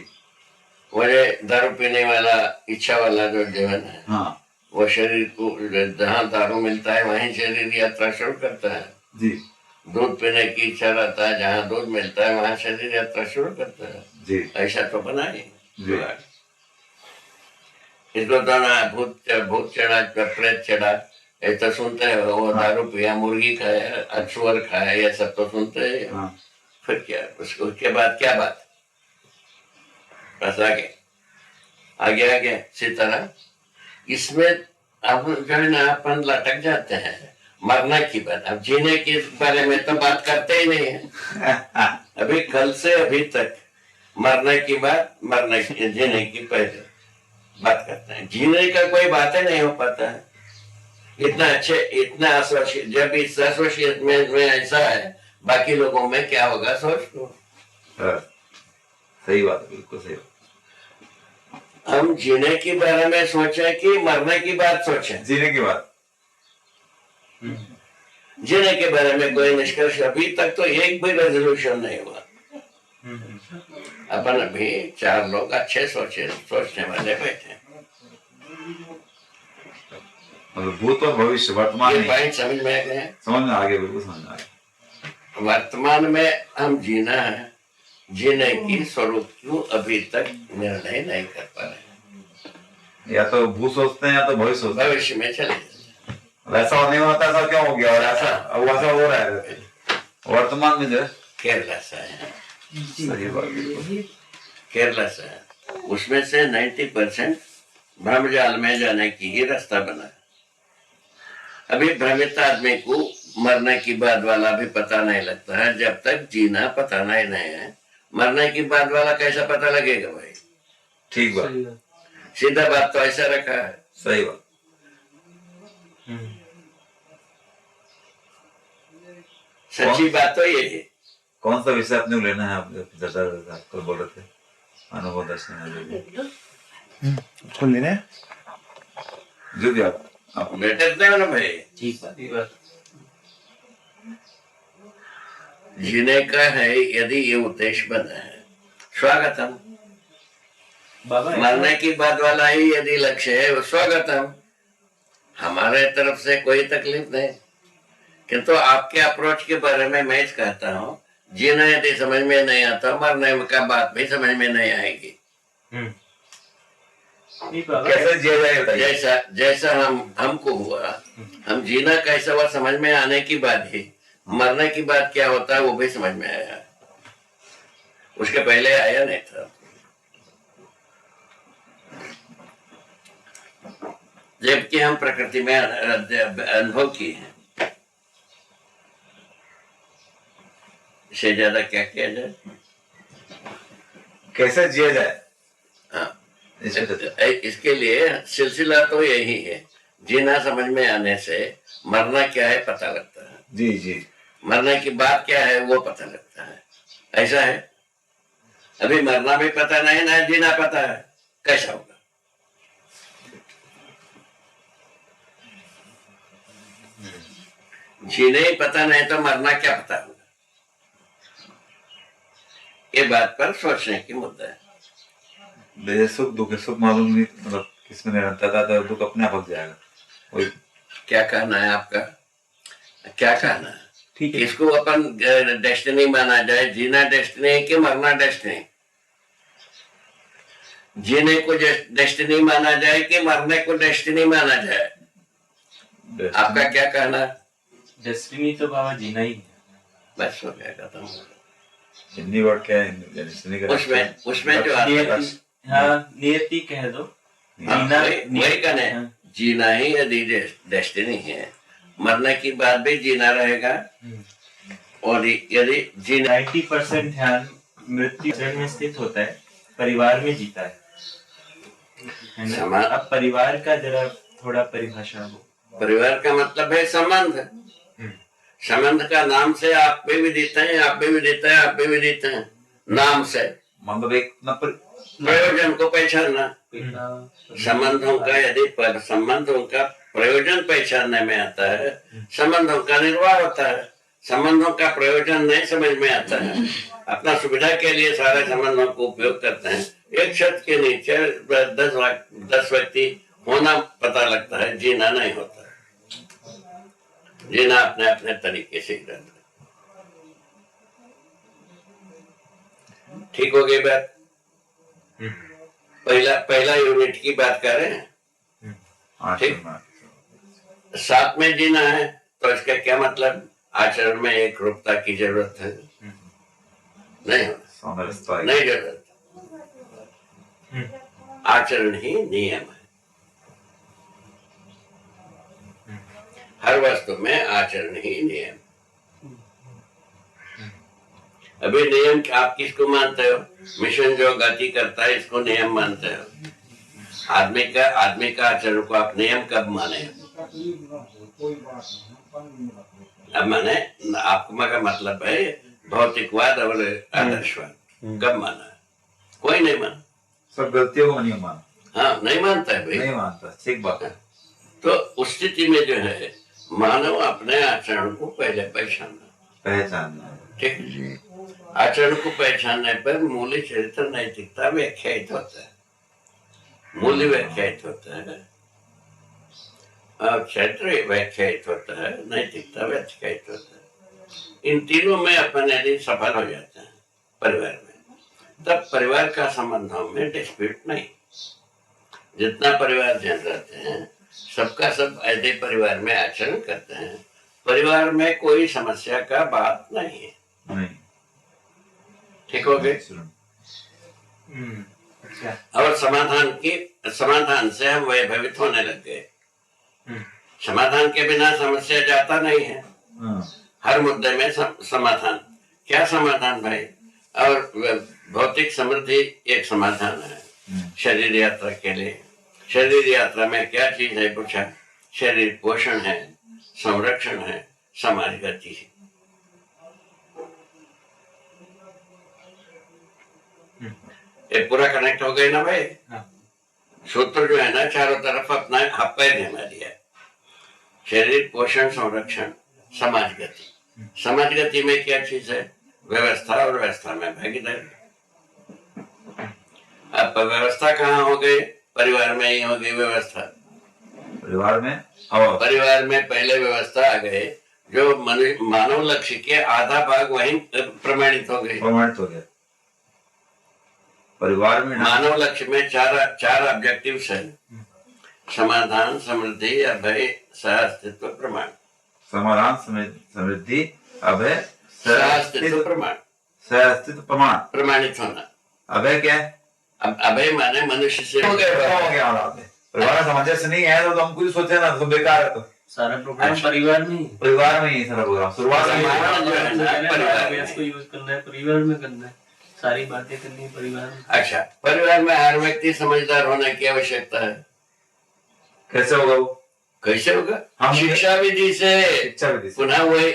[SPEAKER 1] वो दारू पीने वाला, इच्छा वाला जो जीवन है,
[SPEAKER 5] हाँ
[SPEAKER 1] वो शरीर को, जहाँ दारू मिलता है वहीं शरीर यात्रा शुरू करता है
[SPEAKER 5] जी।
[SPEAKER 1] दूध पीने की इच्छा रहता है, जहाँ दूध मिलता है वहाँ शरीर यात्रा शुरू करता है
[SPEAKER 5] जी।
[SPEAKER 1] ऐसा तो बना ही
[SPEAKER 5] जी।
[SPEAKER 1] इसको तो ना भूत चढ़ा, प्रेत चढ़ा, ऐसा सुनते हैं। वो दारू पिया, मुर्गी खाया, सुअर खाया, ये सब तो सुनते हैं।
[SPEAKER 5] हाँ।
[SPEAKER 1] फिर क्या उसके बाद क्या बात? बस आगे आगे आगे इसी तरह इसमें अब जो है ना अपन लटक जाते हैं मरने की बात। अब जीने के बारे में तो बात करते ही नहीं है। अभी कल से अभी तक मरने की बात, मरने की, जीने की पहले बात करते हैं। जीने का कोई बात ही नहीं हो पाता है। इतना अच्छे, इतना एसोसिएट, जब इस एसोसिएट में ऐसा है, बाकी लोगों में क्या होगा सोच लो।
[SPEAKER 5] सही बात, बिल्कुल सही बात।
[SPEAKER 1] हम जीने के बारे में सोचे कि मरने की बात सोचे?
[SPEAKER 5] जीने की बात,
[SPEAKER 1] जीने के बारे में कोई निष्कर्ष अभी तक तो एक भी रेजोल्यूशन नहीं हुआ। अपन अभी 4 लोग अच्छे सोचने वाले बैठे।
[SPEAKER 5] मतलब भूत और भविष्य, वर्तमान
[SPEAKER 1] ये
[SPEAKER 5] नहीं।
[SPEAKER 1] पॉइंट समझ में आ गए?
[SPEAKER 5] समझ में आ गया, बिल्कुल समझ में आ गया।
[SPEAKER 1] वर्तमान में हम जीना है, जीने की स्वरूप को अभी तक निर्णय नहीं कर पा रहे।
[SPEAKER 5] या तो भू सोचते हैं या तो भविष्य सोचते हैं।
[SPEAKER 1] भविष्य में चले जाते हैं।
[SPEAKER 5] वैसा होने में ऐसा क्यों हो गया और ऐसा वैसा हो रहा है वर्तमान में जो है।
[SPEAKER 1] केरला से है,
[SPEAKER 5] सही बात है।
[SPEAKER 1] केरला से है। उसमें से 90% भ्रमजाल में जाने की ही रास्ता बना है। अभी भ्रमित आदमी को मरने की बाद वाला भी पता नहीं लगता है, जब तक जीना पता नहीं है। मरने की बाद वाला कैसा पता लगेगा भाई?
[SPEAKER 5] ठीक बात,
[SPEAKER 1] सीधा बात तो ऐसा रखा है।
[SPEAKER 5] सही बात।
[SPEAKER 1] सच्ची बात तो ये है।
[SPEAKER 5] कौन सा विषय अपने को लेना है? आप कल बोल रहे थे अनुभव दर्शन
[SPEAKER 3] उसको लेना है
[SPEAKER 5] जो भी आप
[SPEAKER 1] बेटे दे ना भाई।
[SPEAKER 4] ठीक बात।
[SPEAKER 1] जीने का है यदि ये उद्देश्य बना है, स्वागतम।
[SPEAKER 4] बाबा
[SPEAKER 1] मरने की बाद वाला ही यदि लक्ष्य है, स्वागतम। हमारे तरफ से कोई तकलीफ नहीं, किंतु आपके अप्रोच के बारे में मैं कहता हूँ, जीना यदि समझ में नहीं आता, मरने का बात भी समझ में नहीं आएगी।
[SPEAKER 5] कैसे जिया जाए बताइए।
[SPEAKER 1] जैसा जैसा हमको हुआ, हम जीना कैसा हुआ समझ में आने की बाद ही मरने की बात क्या होता है वो भी समझ में आया। उसके पहले आया नहीं था। जबकि हम प्रकृति में अनुभव किए हैं, इससे ज्यादा क्या किया जाए?
[SPEAKER 5] कैसे जिया जाए?
[SPEAKER 1] हाँ,
[SPEAKER 5] इसमें
[SPEAKER 1] इसके लिए सिलसिला तो यही है। जीना समझ में आने से मरना क्या है पता लगता है,
[SPEAKER 5] जी जी,
[SPEAKER 1] मरने की बात क्या है वो पता लगता है। ऐसा है, अभी मरना भी पता नहीं ना जीना पता है, कैसा होगा? जीने ही पता नहीं तो मरना क्या पता होगा? ये बात पर सोचने की मुद्दा है।
[SPEAKER 5] सुख दुख सुख मालूम नहीं, मतलब किसमें निरंतरता तो दुख अपने आप हट जाएगा। वही
[SPEAKER 1] क्या कहना है आपका? क्या कहना है?
[SPEAKER 3] ठीक है।
[SPEAKER 1] इसको अपन डेस्टिनी माना जाए? जीना डेस्टिनी है कि मरना डेस्टिनी? जीने को डेस्टिनी माना जाए कि मरने को डेस्टिनी माना जाए? आपका क्या कहना है?
[SPEAKER 2] डेस्टिनी तो बाबा जीना ही है।
[SPEAKER 1] बस हो गया, खत्म।
[SPEAKER 5] हिंदी वर्ड क्या है? डेस्टिनी का
[SPEAKER 1] उसमें जो आता है,
[SPEAKER 2] हाँ, नियति कह दो। जीना
[SPEAKER 1] वही कहने, जीना ही यदि डेस्टिनी है, मरने की बाद भी जीना रहेगा। और यदि जीना
[SPEAKER 2] 90% ध्यान मृत्यु चरण में स्थित होता है, परिवार में जीता है ना? अब परिवार का जरा थोड़ा परिभाषा हो।
[SPEAKER 1] परिवार का मतलब है संबंध। संबंध का नाम से आप भी जीते हैं, आप भी जीते हैं, आप भी जीते हैं, नाम से।
[SPEAKER 5] मतलब एक
[SPEAKER 1] प्रयोजन को पहचानना, संबंधों का यदि संबंधों का प्रयोजन पहचानने में आता है, संबंधों का निर्वाह होता है। संबंधों का प्रयोजन नहीं समझ में आता है, अपना सुविधा के लिए सारे संबंधों को उपयोग करते हैं। एक छत के नीचे 10 व्यक्ति होना पता लगता है, जीना नहीं होता। जीना अपने अपने तरीके से रहता है। ठीक हो गई बात? पहला यूनिट की बात कर रहे हैं। ठीक, साथ में जीना है तो इसका क्या मतलब? आचरण में एक रूपता की जरूरत है? नहीं जरूरत। आचरण ही नियम है। हर वस्तु में आचरण ही नियम। अभी नियम आप किसको मानते हो? मिशन जो गति करता है इसको नियम मानते हो। आदमी का आचरण को आप नियम कब माने? अब माने आपका का मतलब है भौतिकवाद और आदर्शवाद। कब माना? कोई नहीं माना।
[SPEAKER 5] सब गलतियों को नहीं माना।
[SPEAKER 1] हाँ, नहीं मानता है भाई,
[SPEAKER 5] नहीं मानता। ठीक बात है।
[SPEAKER 1] तो उस स्थिति में जो है मानव अपने आचरण को पहले पहचानना। ठीक है। आचरण को पहचानने पर मूल्य चरित्र नैतिकता व्याख्यायित होता है। मूल्य व्याख्यायित होता है, चरित्र व्याख्यायित होता है, नैतिकता व्याख्यायित होता है। इन तीनों में अपन यदि सफल हो जाते हैं परिवार में, तब परिवार का संबंधों में डिस्प्यूट नहीं। जितना परिवार जन रहते हैं सबका सब ऐसे परिवार में आचरण करते हैं, परिवार में कोई समस्या का बात नहीं है।
[SPEAKER 5] नहीं।
[SPEAKER 1] ठीक हो गए? और समाधान से हम वैभवित होने लग गए। समाधान के बिना समस्या जाता नहीं है। हर मुद्दे में समाधान। क्या समाधान भाई? और भौतिक समृद्धि एक समाधान है शरीर यात्रा के लिए। शरीर यात्रा में क्या चीज है पूछा? शरीर पोषण है, संरक्षण है, समाज गति है। ये पूरा कनेक्ट हो गई ना भाई? सूत्र जो है ना चारों तरफ अपना पैर घुमा दिया। शरीर पोषण, संरक्षण, समाज गति। समाज गति में क्या चीज है? व्यवस्था, और व्यवस्था में भागीदारी। अब व्यवस्था कहाँ हो गई? परिवार में ही हो गई व्यवस्था।
[SPEAKER 5] परिवार में और
[SPEAKER 1] परिवार में पहले व्यवस्था आ गए, जो मानव लक्ष्य के आधा भाग वहीं प्रमाणित हो गई।
[SPEAKER 5] प्रमाणित हो गया। परिवार में
[SPEAKER 1] मानव लक्ष्य में चार ऑब्जेक्टिव्स है: समाधान, समृद्धि, अभय, सह-अस्तित्व, प्रमाण।
[SPEAKER 5] समाधान, समृद्धि, अभय,
[SPEAKER 1] सह-अस्तित्व, प्रमाण।
[SPEAKER 5] सह-अस्तित्व, प्रमाण।
[SPEAKER 1] प्रमाणित होना।
[SPEAKER 5] अभय क्या है?
[SPEAKER 1] अभय माने मनुष्य से
[SPEAKER 5] हो गया आपने। परिवार सामंजस्य नहीं है तो हम कुछ सोचे ना तो बेकार है। तो
[SPEAKER 4] सारा प्रोग्राम परिवार में ही।
[SPEAKER 5] परिवार में ही सारा प्रोग्राम शुरुआत में
[SPEAKER 1] समाधान जो है ना परिवार में।
[SPEAKER 4] इसको यूज करना है, परिवार में करना है, सारी बातें करनी है परिवार में।
[SPEAKER 1] अच्छा, परिवार में हर व्यक्ति समझदार होने की आवश्यकता है।
[SPEAKER 5] कैसे होगा वो?
[SPEAKER 1] कैसे होगा?
[SPEAKER 5] हम
[SPEAKER 1] शिक्षा विधि से।
[SPEAKER 5] शिक्षा विधि से।
[SPEAKER 1] पुनः वही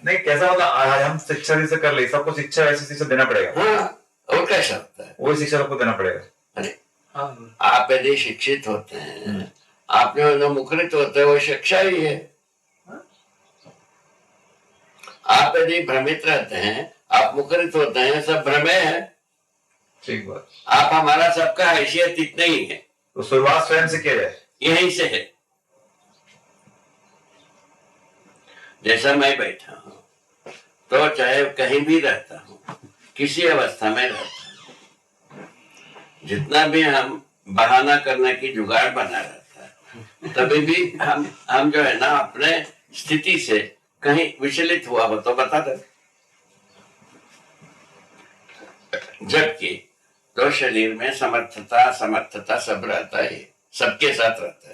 [SPEAKER 5] नहीं कैसा होगा? हम शिक्षा विधि से कर ले, सबको शिक्षा वैसी शिक्षा देना पड़ेगा।
[SPEAKER 1] हाँ, और कैसा होता है?
[SPEAKER 5] वही शिक्षा सबको देना पड़ेगा।
[SPEAKER 1] अरे
[SPEAKER 4] हाँ,
[SPEAKER 1] आप यदि शिक्षित होते हैं, आप जो मुखरित होते हैं, वो शिक्षा ही है। आप यदि भ्रमित रहते हैं, आप मुखरित होते हैं, सब भ्रमे है।
[SPEAKER 5] ठीक बात।
[SPEAKER 1] आप हमारा सबका हैसियत इतना ही है।
[SPEAKER 5] तो शुरुआत स्वयं से किया जाए।
[SPEAKER 1] यहीं से है। जैसा मैं बैठा हूं, तो चाहे कहीं भी रहता हूं, किसी अवस्था में रहता हूं, जितना भी हम बहाना करने की जुगाड़ बना रहता है, तभी भी हम जो है ना अपने स्थिति से कहीं विचलित हुआ हो तो बता दे। जबकि तो शरीर में समर्थता असमर्थता सब रहता है, सबके साथ रहता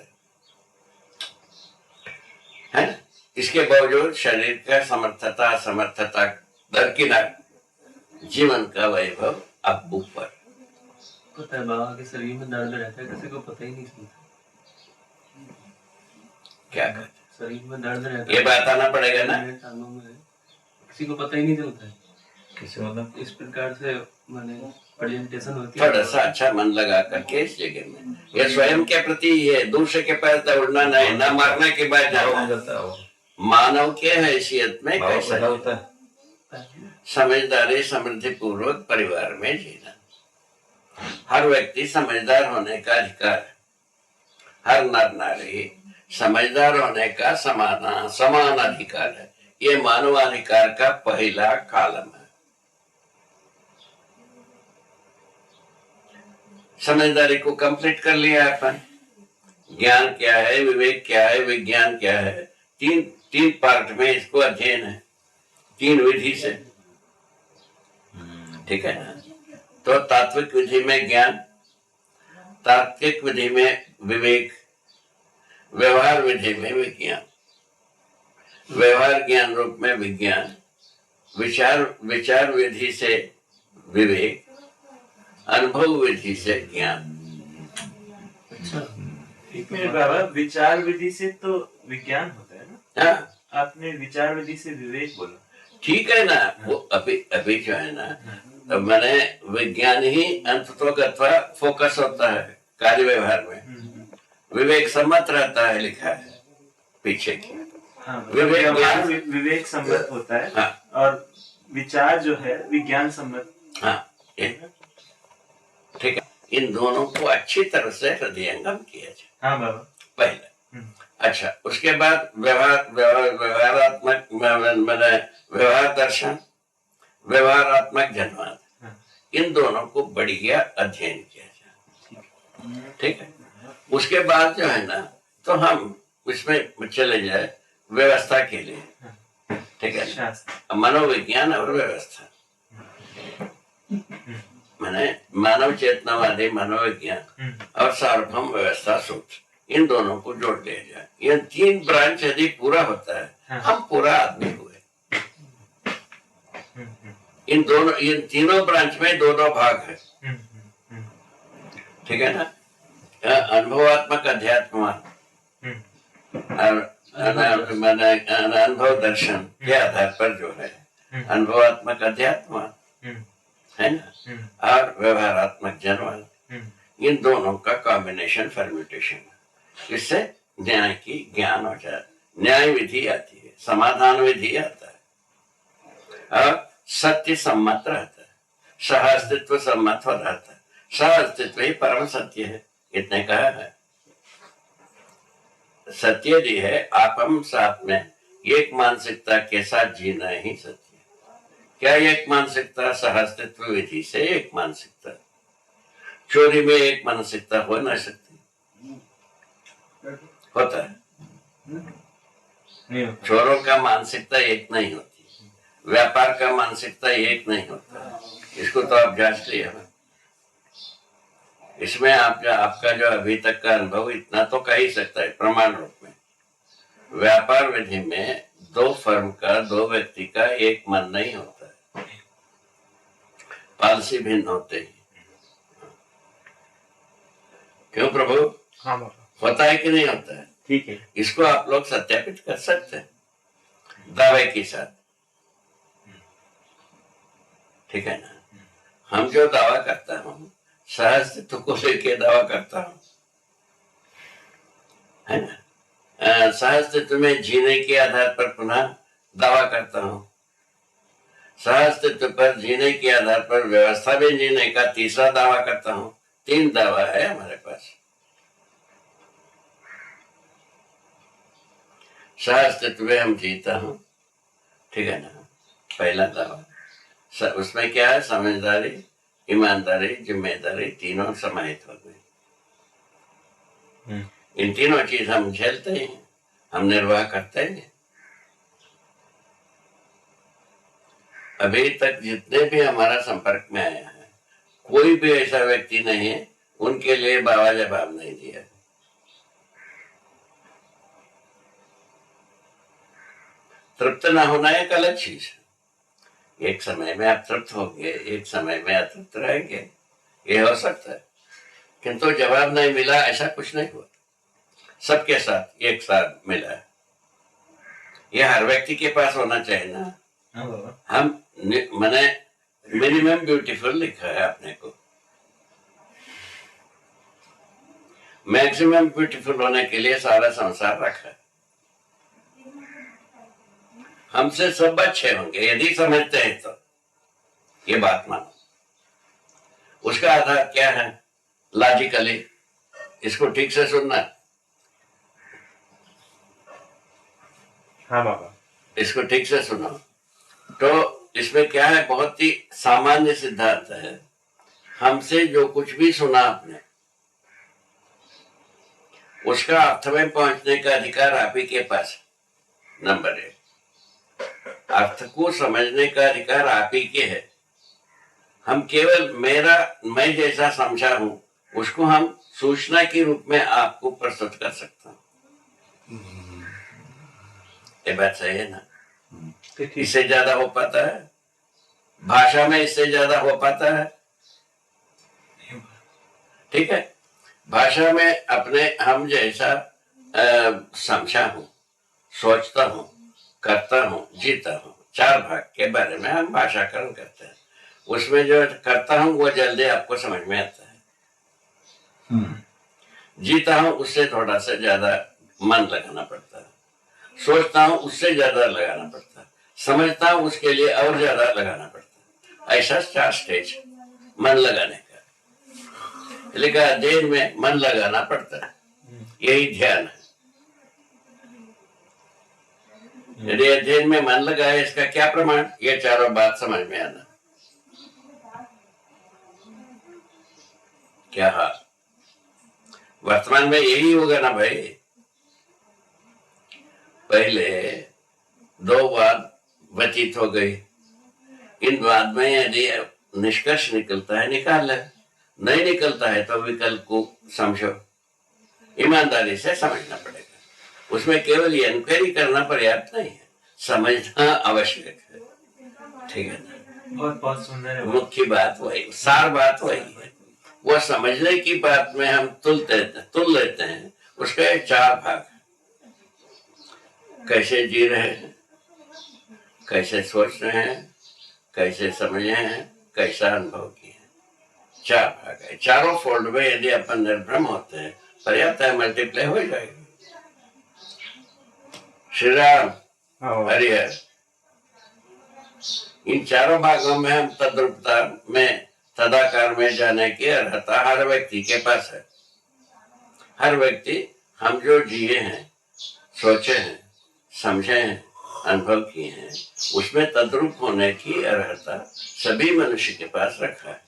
[SPEAKER 1] है ना? इसके बावजूद शरीर का समर्थता असमर्थता दरकिनार, जीवन का वैभव अब ऊपर।
[SPEAKER 4] पता है बाबा के शरीर में दर्द रहता है, किसी को पता ही नहीं चलता।
[SPEAKER 1] क्या कहते?
[SPEAKER 4] शरीर में दर्द रहता है,
[SPEAKER 1] ये बताना पड़ेगा ना।
[SPEAKER 4] टांगों में किसी को पता ही नहीं चलता है।
[SPEAKER 5] किसी मतलब
[SPEAKER 4] इस प्रकार से मैंने प्रेजेंटेशन होती है।
[SPEAKER 1] थोड़ा सा अच्छा मन लगा करके इस जगह में, ये स्वयं के प्रति ये दूसरे के पैर दौड़ना नहीं, न मरने के बाद जाना। मानव के हैसियत में कैसा
[SPEAKER 5] होता है?
[SPEAKER 1] समझदारी समृद्धि पूर्वक परिवार में जीना। हर व्यक्ति समझदार होने का अधिकार है। हर नर नारी समझदार होने का समान अधिकार है। ये मानवाधिकार का पहला कॉलम है। समझदारी को कंप्लीट कर लिया अपन। ज्ञान क्या है, विवेक क्या है, विज्ञान क्या है, तीन पार्ट में इसको अध्ययन है, 3 विधि से। ठीक है ना? तो तात्विक विधि में ज्ञान, तार्किक विधि में विवेक, व्यवहार विधि में विज्ञान, व्यवहार ज्ञान रूप में विज्ञान, विचार विधि से विवेक, अनुभव विधि से ज्ञान।
[SPEAKER 4] अच्छा,
[SPEAKER 2] मेरे बाबा विचार विधि से तो विज्ञान होता है ना?
[SPEAKER 1] हाँ,
[SPEAKER 2] आपने विचार विधि से विवेक बोला।
[SPEAKER 1] ठीक है ना? वो अभी जो है ना, तो मैंने विज्ञान ही अंततोगत्वा फोकस होता है कार्य व्यवहार में। विवेक सम्मत रहता है, लिखा है पीछे की।
[SPEAKER 2] हाँ,
[SPEAKER 1] विवेक
[SPEAKER 2] सम्मत होता है।
[SPEAKER 1] हाँ,
[SPEAKER 2] और विचार जो है विज्ञान सम्मत।
[SPEAKER 1] हाँ, ठीक है। इन दोनों को अच्छी तरह से हृदयंगम किया जाए।
[SPEAKER 2] हाँ बाबा।
[SPEAKER 1] पहले अच्छा, उसके बाद व्यवहारात्मक मैंने व्यवहार दर्शन, व्यवहारात्मक जनवाद, इन दोनों को बढ़िया अध्ययन किया जाए। ठीक है, उसके बाद जो है ना, तो हम इसमें चले जाए व्यवस्था के लिए। ठीक है, मनोविज्ञान और व्यवस्था, मैंने मानव चेतनावादी मनोविज्ञान और सार्वभौम व्यवस्था सूत्र, इन दोनों को जोड़ लिया जाए। ये 3 ब्रांच यदि पूरा होता है, हम पूरा आदमी हुए। इन तीनों ब्रांच में 2-2 भाग है। ठीक है ना, अनुभवात्मक अध्यात्म मैंने अनुभव दर्शन के आधार पर जो है अनुभवात्मक अध्यात्म है ना, और व्यवहारात्मक जनवाद, इन दोनों का कॉम्बिनेशन फॉर्म्यूटेशन, इससे न्याय की ज्ञान हो जाए, न्याय विधि आती है, समाधान विधि आता है, और सत्य सम्मत रहता है, सह अस्तित्व सम्मत हो रहता है। सह अस्तित्व ही परम सत्य है, इतने कहा है। सत्य जी है, आप हम साथ में एक मानसिकता के साथ जीना ही सत्य है। क्या एक मानसिकता सह अस्तित्व विधि से एक मानसिकता, चोरी में एक मानसिकता हो ना सकती, होता है। चोरों का मानसिकता एक नहीं होती, व्यापार का मानसिकता एक नहीं होता, इसको तो आप जांच लिया। इसमें आपका जो अभी तक का अनुभव इतना तो कह ही सकता है प्रमाण रूप में। व्यापार विधि में 2 फर्म का, 2 व्यक्ति का एक मन नहीं होता है, पॉलिसी भिन्न होते हैं। क्यों प्रभु?
[SPEAKER 2] हाँ बाबा,
[SPEAKER 1] होता है कि नहीं होता है?
[SPEAKER 2] ठीक है।
[SPEAKER 1] इसको आप लोग सत्यापित कर सकते हैं दावे के साथ। ठीक है ना, हम जो दावा करता हूँ सहअस्तित्व को लेके दावा करता हूँ, है ना, सहअस्तित्व में जीने के आधार पर पुनः दावा करता हूँ, सहअस्तित्व पर जीने के आधार पर व्यवस्था में जीने का तीसरा दावा करता हूँ। 3 दावा है हमारे पास। सहअस्तित्व में हम जीता हूँ, ठीक है ना, पहला दावा। उसमें क्या है? समझदारी, ईमानदारी, जिम्मेदारी, तीनों समाहित हो गई। इन तीनों चीज हम झेलते हैं, हम निर्वाह करते हैं। अभी तक जितने भी हमारा संपर्क में आया है, कोई भी ऐसा व्यक्ति नहीं है उनके लिए बाबा जवाब नहीं दिया। तृप्त ना होना एक अलग चीज है। एक समय में आप तृप्त होंगे, एक समय में अतृप्त रहेंगे, ये हो सकता है, किंतु जवाब नहीं मिला ऐसा कुछ नहीं हुआ। सबके साथ एक साथ मिला है। ये हर व्यक्ति के पास होना चाहिए ना। हम मैंने मिनिमम ब्यूटीफुल लिखा है अपने को, मैक्सिमम ब्यूटीफुल होने के लिए सारा संसार रखा है। हमसे सब अच्छे होंगे यदि समझते हैं तो ये बात मानो। उसका आधार क्या है? लॉजिकली इसको ठीक से सुनना।
[SPEAKER 2] हाँ बाबा,
[SPEAKER 1] इसको ठीक से सुनो। तो इसमें क्या है? बहुत ही सामान्य सिद्धांत है। हमसे जो कुछ भी सुना आपने, उसका अर्थ में पहुंचने का अधिकार आप ही के पास। नंबर 1, अर्थ को समझने का अधिकार आप ही के है। हम केवल मैं जैसा समझा हूं उसको हम सूचना के रूप में आपको प्रस्तुत कर सकता हूं। ये बात सही है ना? इससे ज्यादा हो पाता है? भाषा में इससे ज्यादा हो पाता है? ठीक है, भाषा में अपने हम जैसा समझा हूं, सोचता हूं, करता हूं, जीता हूं, 4 भाग के बारे में हम भाषाकरण करते हैं। उसमें जो करता हूं वो जल्दी आपको समझ में आता है। जीता हूं उससे थोड़ा सा ज्यादा मन लगाना पड़ता है, सोचता हूं उससे ज्यादा लगाना पड़ता है, समझता हूं उसके लिए और ज्यादा लगाना पड़ता है। ऐसा 4 स्टेज मन लगाने का। लिखा देर में मन लगाना पड़ता है, यही ध्यान है। यदि अध्ययन में मन लगा है, इसका क्या प्रमाण? ये चारों बात समझ में आना। क्या हाल? वर्तमान में यही होगा ना भाई। पहले दो बात व्यतीत हो गई, इन बाद में यदि निष्कर्ष निकलता है निकाल ले, नहीं निकलता है तो विकल्प को समझो, ईमानदारी से समझना पड़ेगा। उसमें केवल ये इंक्वायरी करना पर्याप्त नहीं है, समझना आवश्यक है। ठीक है ना?
[SPEAKER 2] बहुत सुंदर है।
[SPEAKER 1] मुख्य बात वही, सार बात वही है। वो समझने की बात में हम तुल लेते हैं। उसके 4 भाग, कैसे जी रहे हैं, कैसे सोच रहे हैं, कैसे समझे हैं, कैसा अनुभव किए हैं। 4 भाग है। चारों फोल्ड में यदि अपन निर्भ्रम होते हैं, पर्याप्त है, मल्टीप्लाई हो जाएगी। श्री राम, हरिहर। इन चारों भागों में हम तद्रूपता में, तदाकार में जाने की अर्हता हर व्यक्ति के पास है। हर व्यक्ति हम जो जिए हैं, सोचे हैं, समझे हैं, अनुभव किए हैं, उसमें तद्रूप होने की अर्हता सभी मनुष्य के पास रखा है।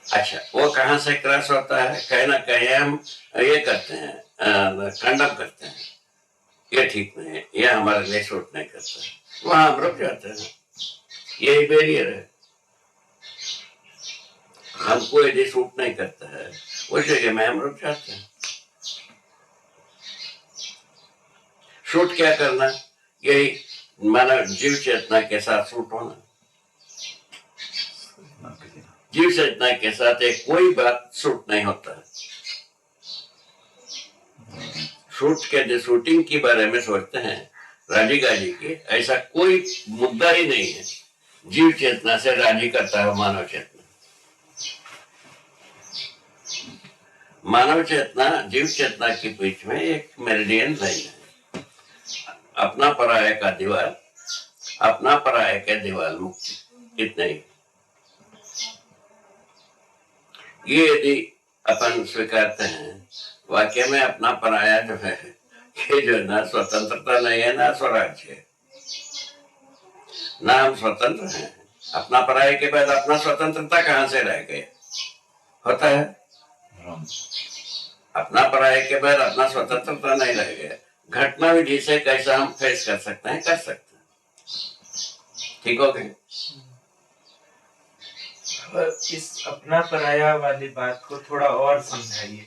[SPEAKER 1] अच्छा, वो कहाँ से क्रॉस होता है? कहीं ना कहीं हम ये करते हैं, कंडम करते हैं, ये ठीक नहीं है, ये हमारे लिए सूट नहीं करता है, वहां हम रुक जाते हैं। यही बैरियर है। हमको यदि सूट नहीं करता है, उस जगह में हम रुक जाते हैं। सूट क्या करना? यही मानव जीव चेतना के साथ सूट होना। जीव चेतना के साथ एक कोई बात सूट नहीं होता। शूट के जो शूटिंग के बारे में सोचते हैं राजी गाजी के, ऐसा कोई मुद्दा ही नहीं है जीव चेतना से राजी करता है मानव चेतना। मानव चेतना जीव चेतना के बीच में एक मेरिडियन लाइन है। अपना पराया का दीवार, अपना पराया के दीवार मुक्ति, इतना ही। ये यदि अपन स्वीकारते हैं, वाक्य में अपना पराया जो है, ये जो ना स्वतंत्रता नहीं है ना स्वराज्य है, ना हम स्वतंत्र हैं। अपना पराया के बाद अपना स्वतंत्रता कहाँ से रह गया? होता है अपना पराया के बाद अपना स्वतंत्रता नहीं रह गया। घटना विधि से कैसा हम फेस कर सकते हैं? कर सकते हैं। ठीक हो गए?
[SPEAKER 2] इस अपना पराया वाली बात को थोड़ा और समझाइए।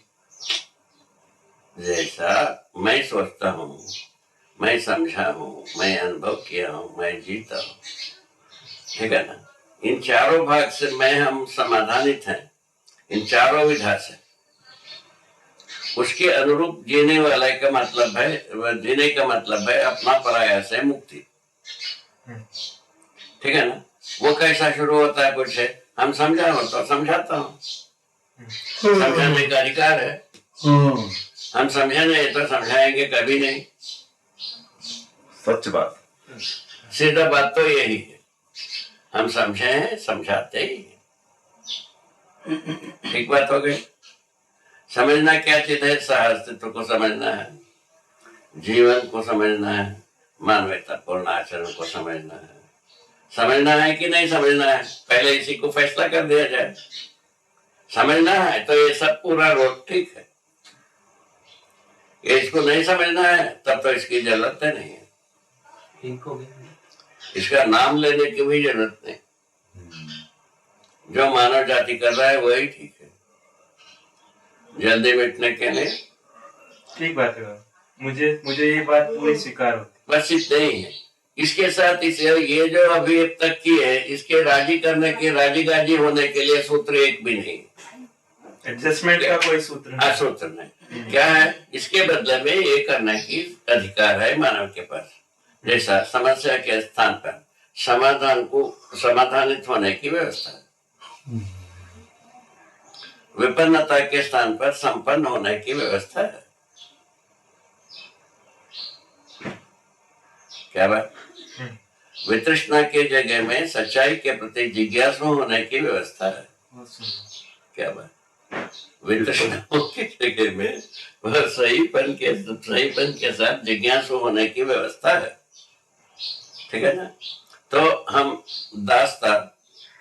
[SPEAKER 1] जैसा मैं सोचता हूँ, मैं समझा हूँ, मैं अनुभव किया हूँ, मैं जीता हूँ, ठीक है ना? इन चारों भाग से मैं हम समाधानित हैं, इन चारों विधा से। उसके अनुरूप जीने वाले का मतलब है, जीने का मतलब है अपना पराया से मुक्ति। ठीक है ना? वो कैसा शुरू होता है? कुछ है हम समझा हो तो समझाता हूँ, समझाने का अधिकार है। हम समझे नहीं तो समझाएंगे कभी नहीं।
[SPEAKER 5] सच बात।
[SPEAKER 1] सीधा बात तो यही है, हम समझे हैं, समझाते ही। ठीक बात हो गई? समझना क्या चीज है? सहअस्तित्व को समझना है, जीवन को समझना है, मानवतापूर्ण आचरण को समझना है। समझना है कि नहीं समझना है, पहले इसी को फैसला कर दिया जाए। समझना है तो ये सब पूरा रोड ठीक है। ये इसको नहीं समझना है तब तो इसकी जरूरत नहीं है।
[SPEAKER 4] ठीक हो गया।
[SPEAKER 1] इसका नाम लेने की भी जरूरत नहीं। जो मानव जाति कर रहा है वही ठीक है, जल्दी मिटने के लिए।
[SPEAKER 2] ठीक बात है, मुझे ये बात पूरी स्वीकार होती।
[SPEAKER 1] बस इतना ही है। इसके साथ इसे ये जो अभी अब तक की है, इसके राजी करने के, राजी गाजी होने के लिए सूत्र एक भी नहीं।
[SPEAKER 2] एडजस्टमेंट का कोई सूत्र नहीं।
[SPEAKER 1] सूत्र नहीं। क्या है? इसके बदले में ये करने की अधिकार है मानव के पास। जैसा समस्या के स्थान पर समाधान को समाधानित होने की व्यवस्था है, विपन्नता के स्थान पर संपन्न होने की व्यवस्था है। क्या बात? वितृष्णा के जगह में सच्चाई के प्रति जिज्ञासु होने की व्यवस्था है। क्या बात? वितृष्णा के जगह में वह सहीपन के साथ जिज्ञासु होने की व्यवस्था है। ठीक है ना? तो हम दासता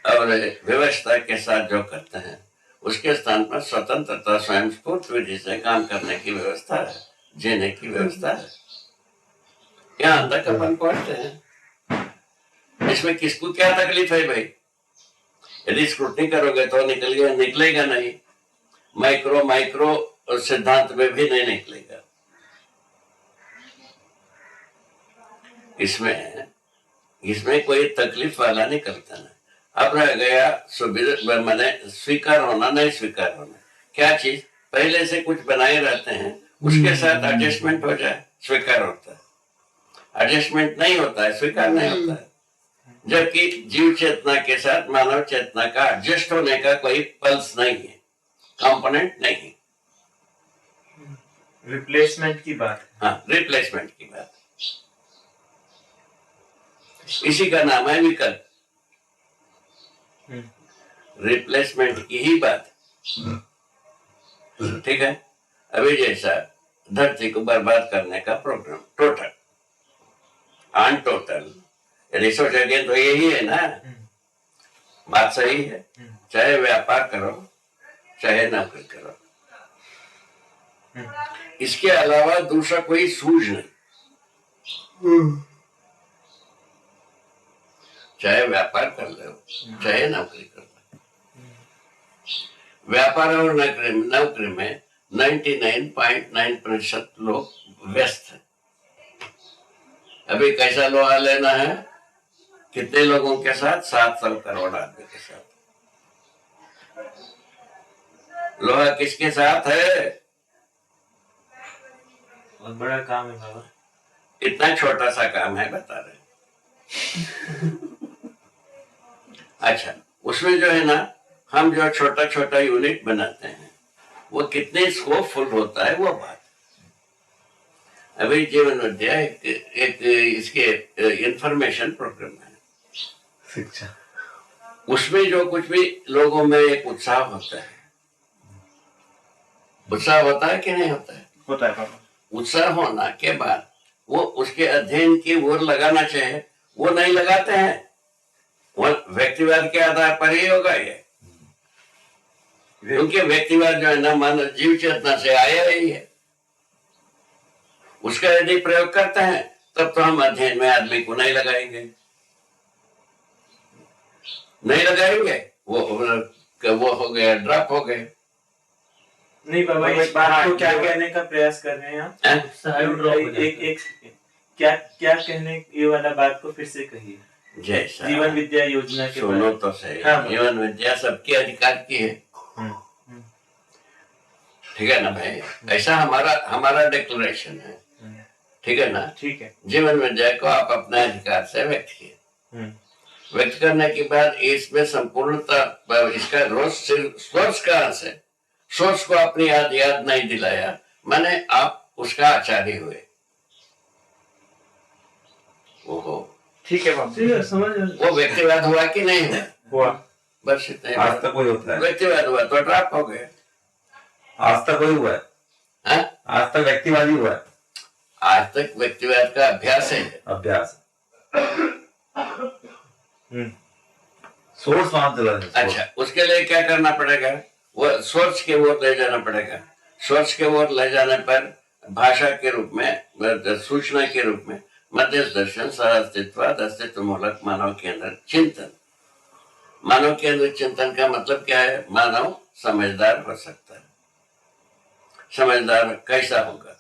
[SPEAKER 1] और व्यवस्था के साथ जो करते हैं उसके स्थान पर स्वतंत्रता स्वयं स्फूर्त विधि से काम करने की व्यवस्था है, जीने की व्यवस्था है। यहाँ तक अपन पहुंचते हैं। इसमें किसको क्या तकलीफ है भाई? यदि स्क्रूटनी करोगे तो निकलेगा नहीं, माइक्रो सिद्धांत में भी नहीं निकलेगा। इसमें कोई तकलीफ वाला निकलता नहीं। अब रह गया सुविधा, मैंने स्वीकार होना नहीं स्वीकार होना। क्या चीज पहले से कुछ बनाए रहते हैं, उसके साथ एडजस्टमेंट हो जाए, स्वीकार होता है। एडजस्टमेंट नहीं होता है, स्वीकार नहीं होता है। जबकि जीव चेतना के साथ मानव चेतना का एडजस्ट होने का कोई पल्स नहीं है, कंपोनेंट नहीं है।
[SPEAKER 2] रिप्लेसमेंट की बात है।
[SPEAKER 1] हाँ, रिप्लेसमेंट की बात। इसी का नाम है विकल्प। रिप्लेसमेंट की ही बात। ठीक है? अभी जैसा धरती को बर्बाद करने का प्रोग्राम, टोटल ऑन टोटल, यदि सोचेंगे तो यही है ना। बात सही है। चाहे व्यापार करो, चाहे नौकरी करो, इसके अलावा दूसरा कोई सूझ नहीं। चाहे व्यापार कर लो, चाहे नौकरी कर लो। व्यापार और नौकरी में 99.9% लोग व्यस्त हैं। अभी कैसा लोहा लेना है? कितने लोगों के साथ? 700 करोड़ आदमी के साथ। लोहा किसके साथ है?
[SPEAKER 2] बहुत बड़ा काम है बाबा।
[SPEAKER 1] इतना छोटा सा काम है, बता रहे। अच्छा, उसमें जो है ना, हम जो छोटा छोटा यूनिट बनाते हैं वो कितने स्कोपफुल होता है, वो बात। अभी जीवन विद्या एक इसके इंफॉर्मेशन प्रोग्राम है,
[SPEAKER 5] शिक्षा।
[SPEAKER 1] उसमें जो कुछ भी लोगों में एक उत्साह होता है, उत्साह होता है कि नहीं होता है?
[SPEAKER 3] होता है पापा।
[SPEAKER 1] उत्साह होना के बाद वो उसके अध्ययन की ओर लगाना चाहिए, वो नहीं लगाते हैं। वो व्यक्तिवाद के आधार पर ही होगा ये, क्योंकि व्यक्तिवाद जो है ना मानव जीव चेतना से आया ही है। उसका यदि प्रयोग करते हैं तब तो हम अध्ययन में आदमी को नहीं लगाएंगे, नहीं लगाएंगे, वो हो गया, ड्रॉप हो गए।
[SPEAKER 2] नहीं बाबा, इस बात को क्या कहने का प्रयास कर रहे हैं आप? एक क्या क्या कहने, ये वाला बात को फिर से कहिए।
[SPEAKER 1] जैसा
[SPEAKER 2] जीवन विद्या योजना के
[SPEAKER 1] सुनो तो सही।
[SPEAKER 2] हाँ।
[SPEAKER 1] जीवन विद्या सबके अधिकार की है। ठीक है ना भाई? ऐसा हमारा डिक्लेरेशन है। ठीक है ना?
[SPEAKER 2] ठीक है।
[SPEAKER 1] जीवन विद्या को आप अपने अधिकार से व्यक्त किए। व्यक्त करने के बाद इसमें संपूर्णता, इसका सोर्स कहां से? सोर्स को अपनी याद नहीं दिलाया, माने आप उसका आचार्य हुए। ओहो,
[SPEAKER 3] ठीक है बाबा,
[SPEAKER 2] समझ
[SPEAKER 1] वो व्यक्तिवाद हुआ कि नहीं हुआ?
[SPEAKER 3] हुआ।
[SPEAKER 1] बस इतना ही।
[SPEAKER 5] आज तक वही होता है।
[SPEAKER 1] व्यक्तिवाद हुआ तो ड्रॉप हो गए।
[SPEAKER 5] आज तक वही हुआ है।
[SPEAKER 1] हाँ?
[SPEAKER 5] आज तक व्यक्तिवादी हुआ है।
[SPEAKER 1] आज तक व्यक्तिवाद का अभ्यास है।
[SPEAKER 5] अभ्यास। सोर्स वहां चला है।
[SPEAKER 1] अच्छा, उसके लिए क्या करना पड़ेगा? वो सोर्स के ओर ले जाना पड़ेगा। सोर्स के ओर ले जाने पर भाषा के रूप में, सूचना के रूप में मध्यस्थ दर्शन, सहअस्तित्ववाद, अस्तित्व मूलक मानव केंद्र चिंतन। मानव केंद्र चिंतन का मतलब क्या है? मानव समझदार हो सकता है। समझदार कैसा होगा?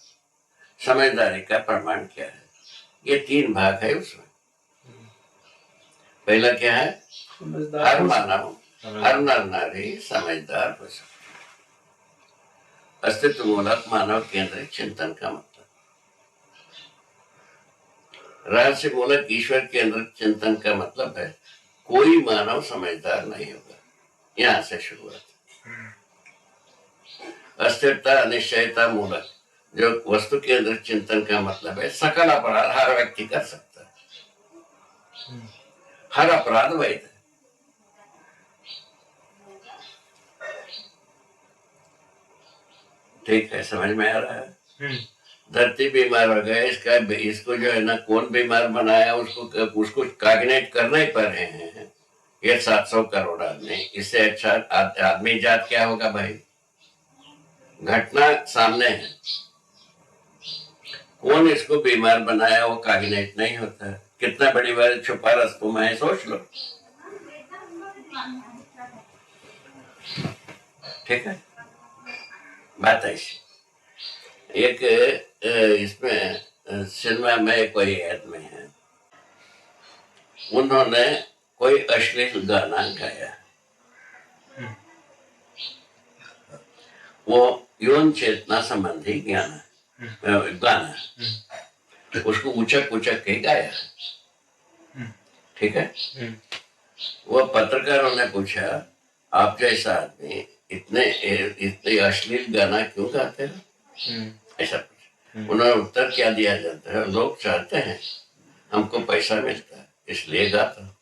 [SPEAKER 1] समझदारी का प्रमाण क्या है? ये 3 भाग है उसमें। पहला क्या है? हर मानव, हर नर नारी समझदार हो सकता है। अस्तित्व मूलक मानव केंद्रित चिंतन का मतलब, रहस्य मूलक ईश्वर केंद्रित चिंतन का मतलब है कोई मानव समझदार नहीं होगा। यहां से शुरुआत। अस्थिरता अनिश्चयता मूलक जो वस्तु केंद्रित चिंतन का मतलब है सकल अपराध हर व्यक्ति कर सकता है, हर अपराध वैध है। ठीक है, समझ में आ रहा है। धरती बीमार हो गया, इसको जो है ना कौन बीमार बनाया, उसको कॉग्निट करना ही पड़ रहे हैं ये 700 करोड़ आदमी। इससे अच्छा आदमी जात क्या होगा भाई? घटना सामने है, कौन इसको बीमार बनाया वो कॉग्निट नहीं होता है। कितना बड़ी बात छुपा रस्तों है, सोच लो। ठीक है, बात ऐसी। एक इसमें सिनेमा में कोई आदमी है, उन्होंने कोई अश्लील गाना गाया, वो यौन चेतना संबंधी गाना, उसको उचक उचक के गाया। ठीक है, वो पत्रकारों ने पूछा, आप जैसा आदमी इतने अश्लील गाना क्यों गाते हो? ऐसा पूछा। उन्होंने उत्तर क्या दिया जाता है, लोग चाहते हैं, हमको पैसा मिलता है इसलिए गाता हूं।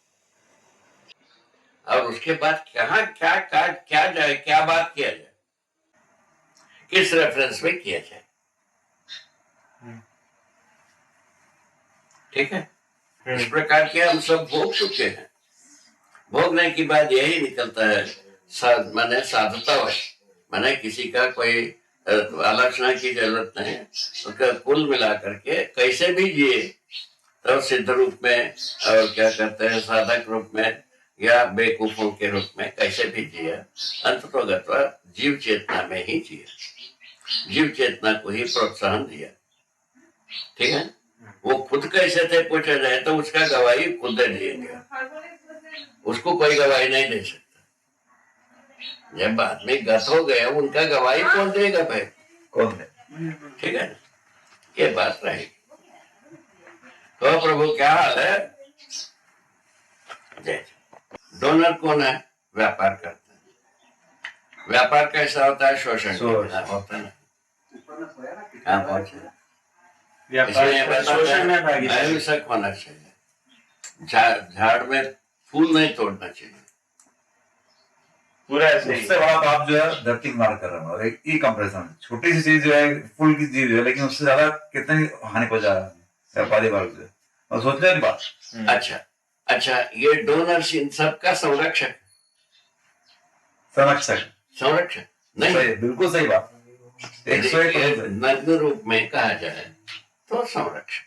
[SPEAKER 1] और उसके बाद क्या बात किया जाए, किस रेफरेंस में किया जाए? ठीक है, इस प्रकार के हम सब भोग चुके हैं। भोगने की बात यही निकलता है, माने साधुतावश, माने किसी का कोई आलोचना की जरूरत नहीं, उसका कुल मिला करके कैसे भी जिए, तो सिद्ध रूप में और क्या कहते हैं साधक रूप में या बेवकूफों के रूप में कैसे भी जिया, अंततोगत्वा जीव चेतना में ही जिया, जीव चेतना को ही प्रोत्साहन दिया। ठीक है, वो खुद कैसे थे पूछा जाए तो उसका गवाही खुद दे देंगे, उसको कोई गवाही नहीं दे सकता। जब आदमी गत हो गया, उनका गवाही कौन देगा भाई?
[SPEAKER 5] कौन है?
[SPEAKER 1] ठीक है ना, ये बात रहेगी। तो प्रभु क्या हाल है? डोनर कौन है? व्यापार करता है। व्यापार कैसा होता है? शोषण होता है। कहाँ पहुंचे?
[SPEAKER 2] शोषण में भागीदारी
[SPEAKER 1] अहिंसक होना चाहिए, झाड़ में फूल नहीं तोड़ना चाहिए।
[SPEAKER 2] पूरा ऐसे ही।
[SPEAKER 5] उससे बड़ा पाप जो है धरती को मार कर रहा है। एक ई कंप्रेशन, छोटी सी चीज जो है, फूल की चीज है, लेकिन उससे ज्यादा कितनी हानि पहुंचा रहा है व्यापारी वर्ग से। और सोचने की बात।
[SPEAKER 1] अच्छा, ये डोनर्स इन सबका संरक्षक नहीं,
[SPEAKER 5] सही, बिल्कुल सही बात। 101%
[SPEAKER 1] नग्न रूप में कहा जाए तो संरक्षक।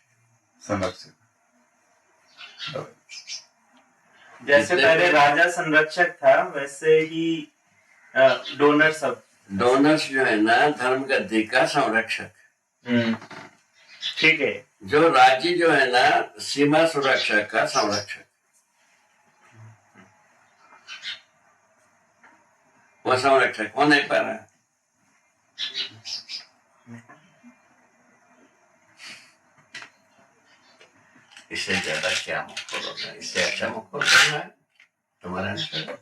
[SPEAKER 2] जैसे पहले राजा संरक्षक था, वैसे ही
[SPEAKER 1] डोनर्स जो है ना धर्म गद्दी का संरक्षक।
[SPEAKER 2] ठीक है,
[SPEAKER 1] जो राज्य जो है ना सीमा सुरक्षा का संरक्षक, वो संरक्षक हो नहीं पा रहा। इससे ज्यादा क्या मुक्कोल होना है? इससे अच्छा मुक्कोल करना है तुम्हारा अनुसार?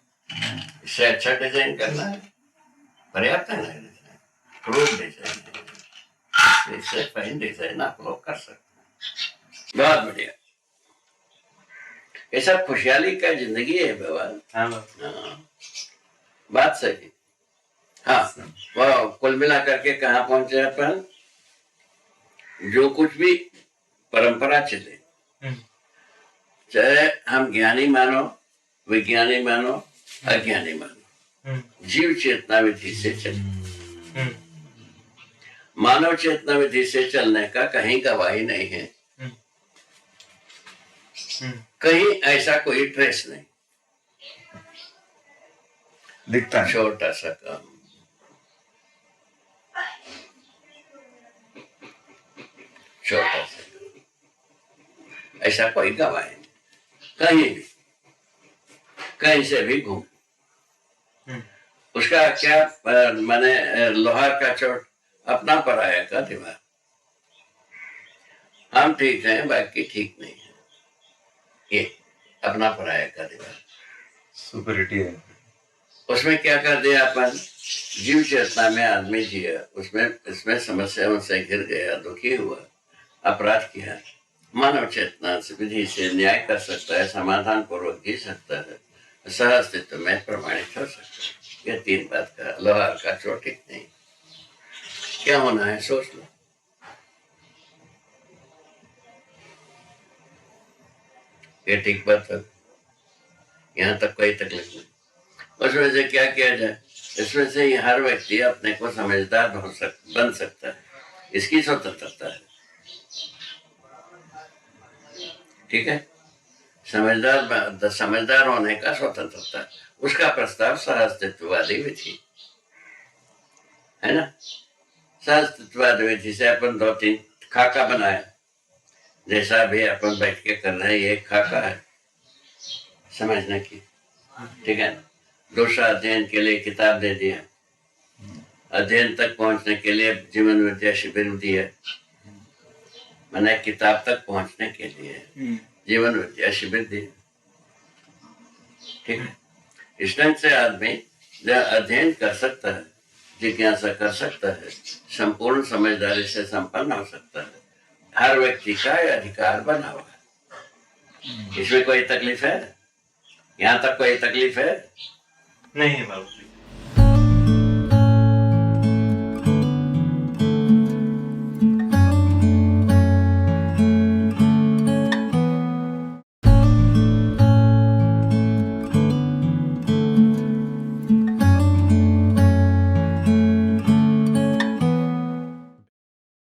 [SPEAKER 1] इससे अच्छा डिजाइन करना है? पर्याप्त है ना डिजाइन? क्रूड डिजाइन है, इससे फाइन डिजाइन आप लोग कर सकते हैं। बहुत बढ़िया। ये सब खुशहाली का जिंदगी है बाबा। हाँ, बात सही। हाँ, वो कुल मिला करके कहाँ पहुंचे अपन? जो कुछ भी परंपरा चले, चाहे हम ज्ञानी मानो, विज्ञानी मानो, अज्ञानी मानो, जीव चेतना विधि से चले। मानव चेतना विधि से चलने का कहीं गवाही नहीं है, कहीं ऐसा कोई ट्रेस नहीं
[SPEAKER 5] दिखता है।
[SPEAKER 1] छोटा सा काम, छोटा सा, ऐसा कोई गवाही नहीं। कहीं भी, कहीं से भी घूम, उसका क्या माने? लोहार का चोट अपना पराया का दिमाग। हम ठीक हैं, बाकी ठीक नहीं है, ये अपना पराया का दिमाग।
[SPEAKER 5] सुपरिटी है।
[SPEAKER 1] उसमें क्या कर दिया अपन? जीव चेतना में आदमी जिया, उसमें इसमें समस्याओं से घिर गया, दुखी हुआ, अपराध किया। मानव चेतना से विधि से न्याय कर सकता है, समाधान पूर्वक जी सकता है, सह अस्तित्व में प्रमाणित हो सकता है। ये 3 बात का लोहार का चोट ठीक नहीं। क्या होना है सोच लो। ये ठीक बात है, यहाँ तक कोई तकलीफ नहीं। उसमें से क्या किया जाए, इसमें से ही हर व्यक्ति अपने को समझदार बन सकता है, इसकी स्वतंत्रता है। ठीक है, समझदार होने का स्वतंत्रता, उसका प्रस्ताव सहअस्तित्ववादी विधि है ना। सहअस्तित्ववादी विधि से अपन 2-3 खाका बनाए, जैसा भी अपन बैठ के कर रहे हैं, ये एक खाका है समझने की। ठीक है, दूसरा अध्ययन के लिए किताब दे दिया, अध्ययन तक पहुंचने के लिए जीवन विद्या शिविर दिए, मैंने किताब तक पहुंचने के लिए जीवन विद्या शिविर दिए। ठीक है, इस ढंग से आदमी अध्ययन कर सकता है, जिज्ञासा कर सकता है, संपूर्ण समझदारी से संपन्न हो सकता है। हर व्यक्ति का अधिकार बना हुआ है, इसमें कोई तकलीफ है? यहाँ तक कोई तकलीफ है?
[SPEAKER 2] नहीं बाबू जी।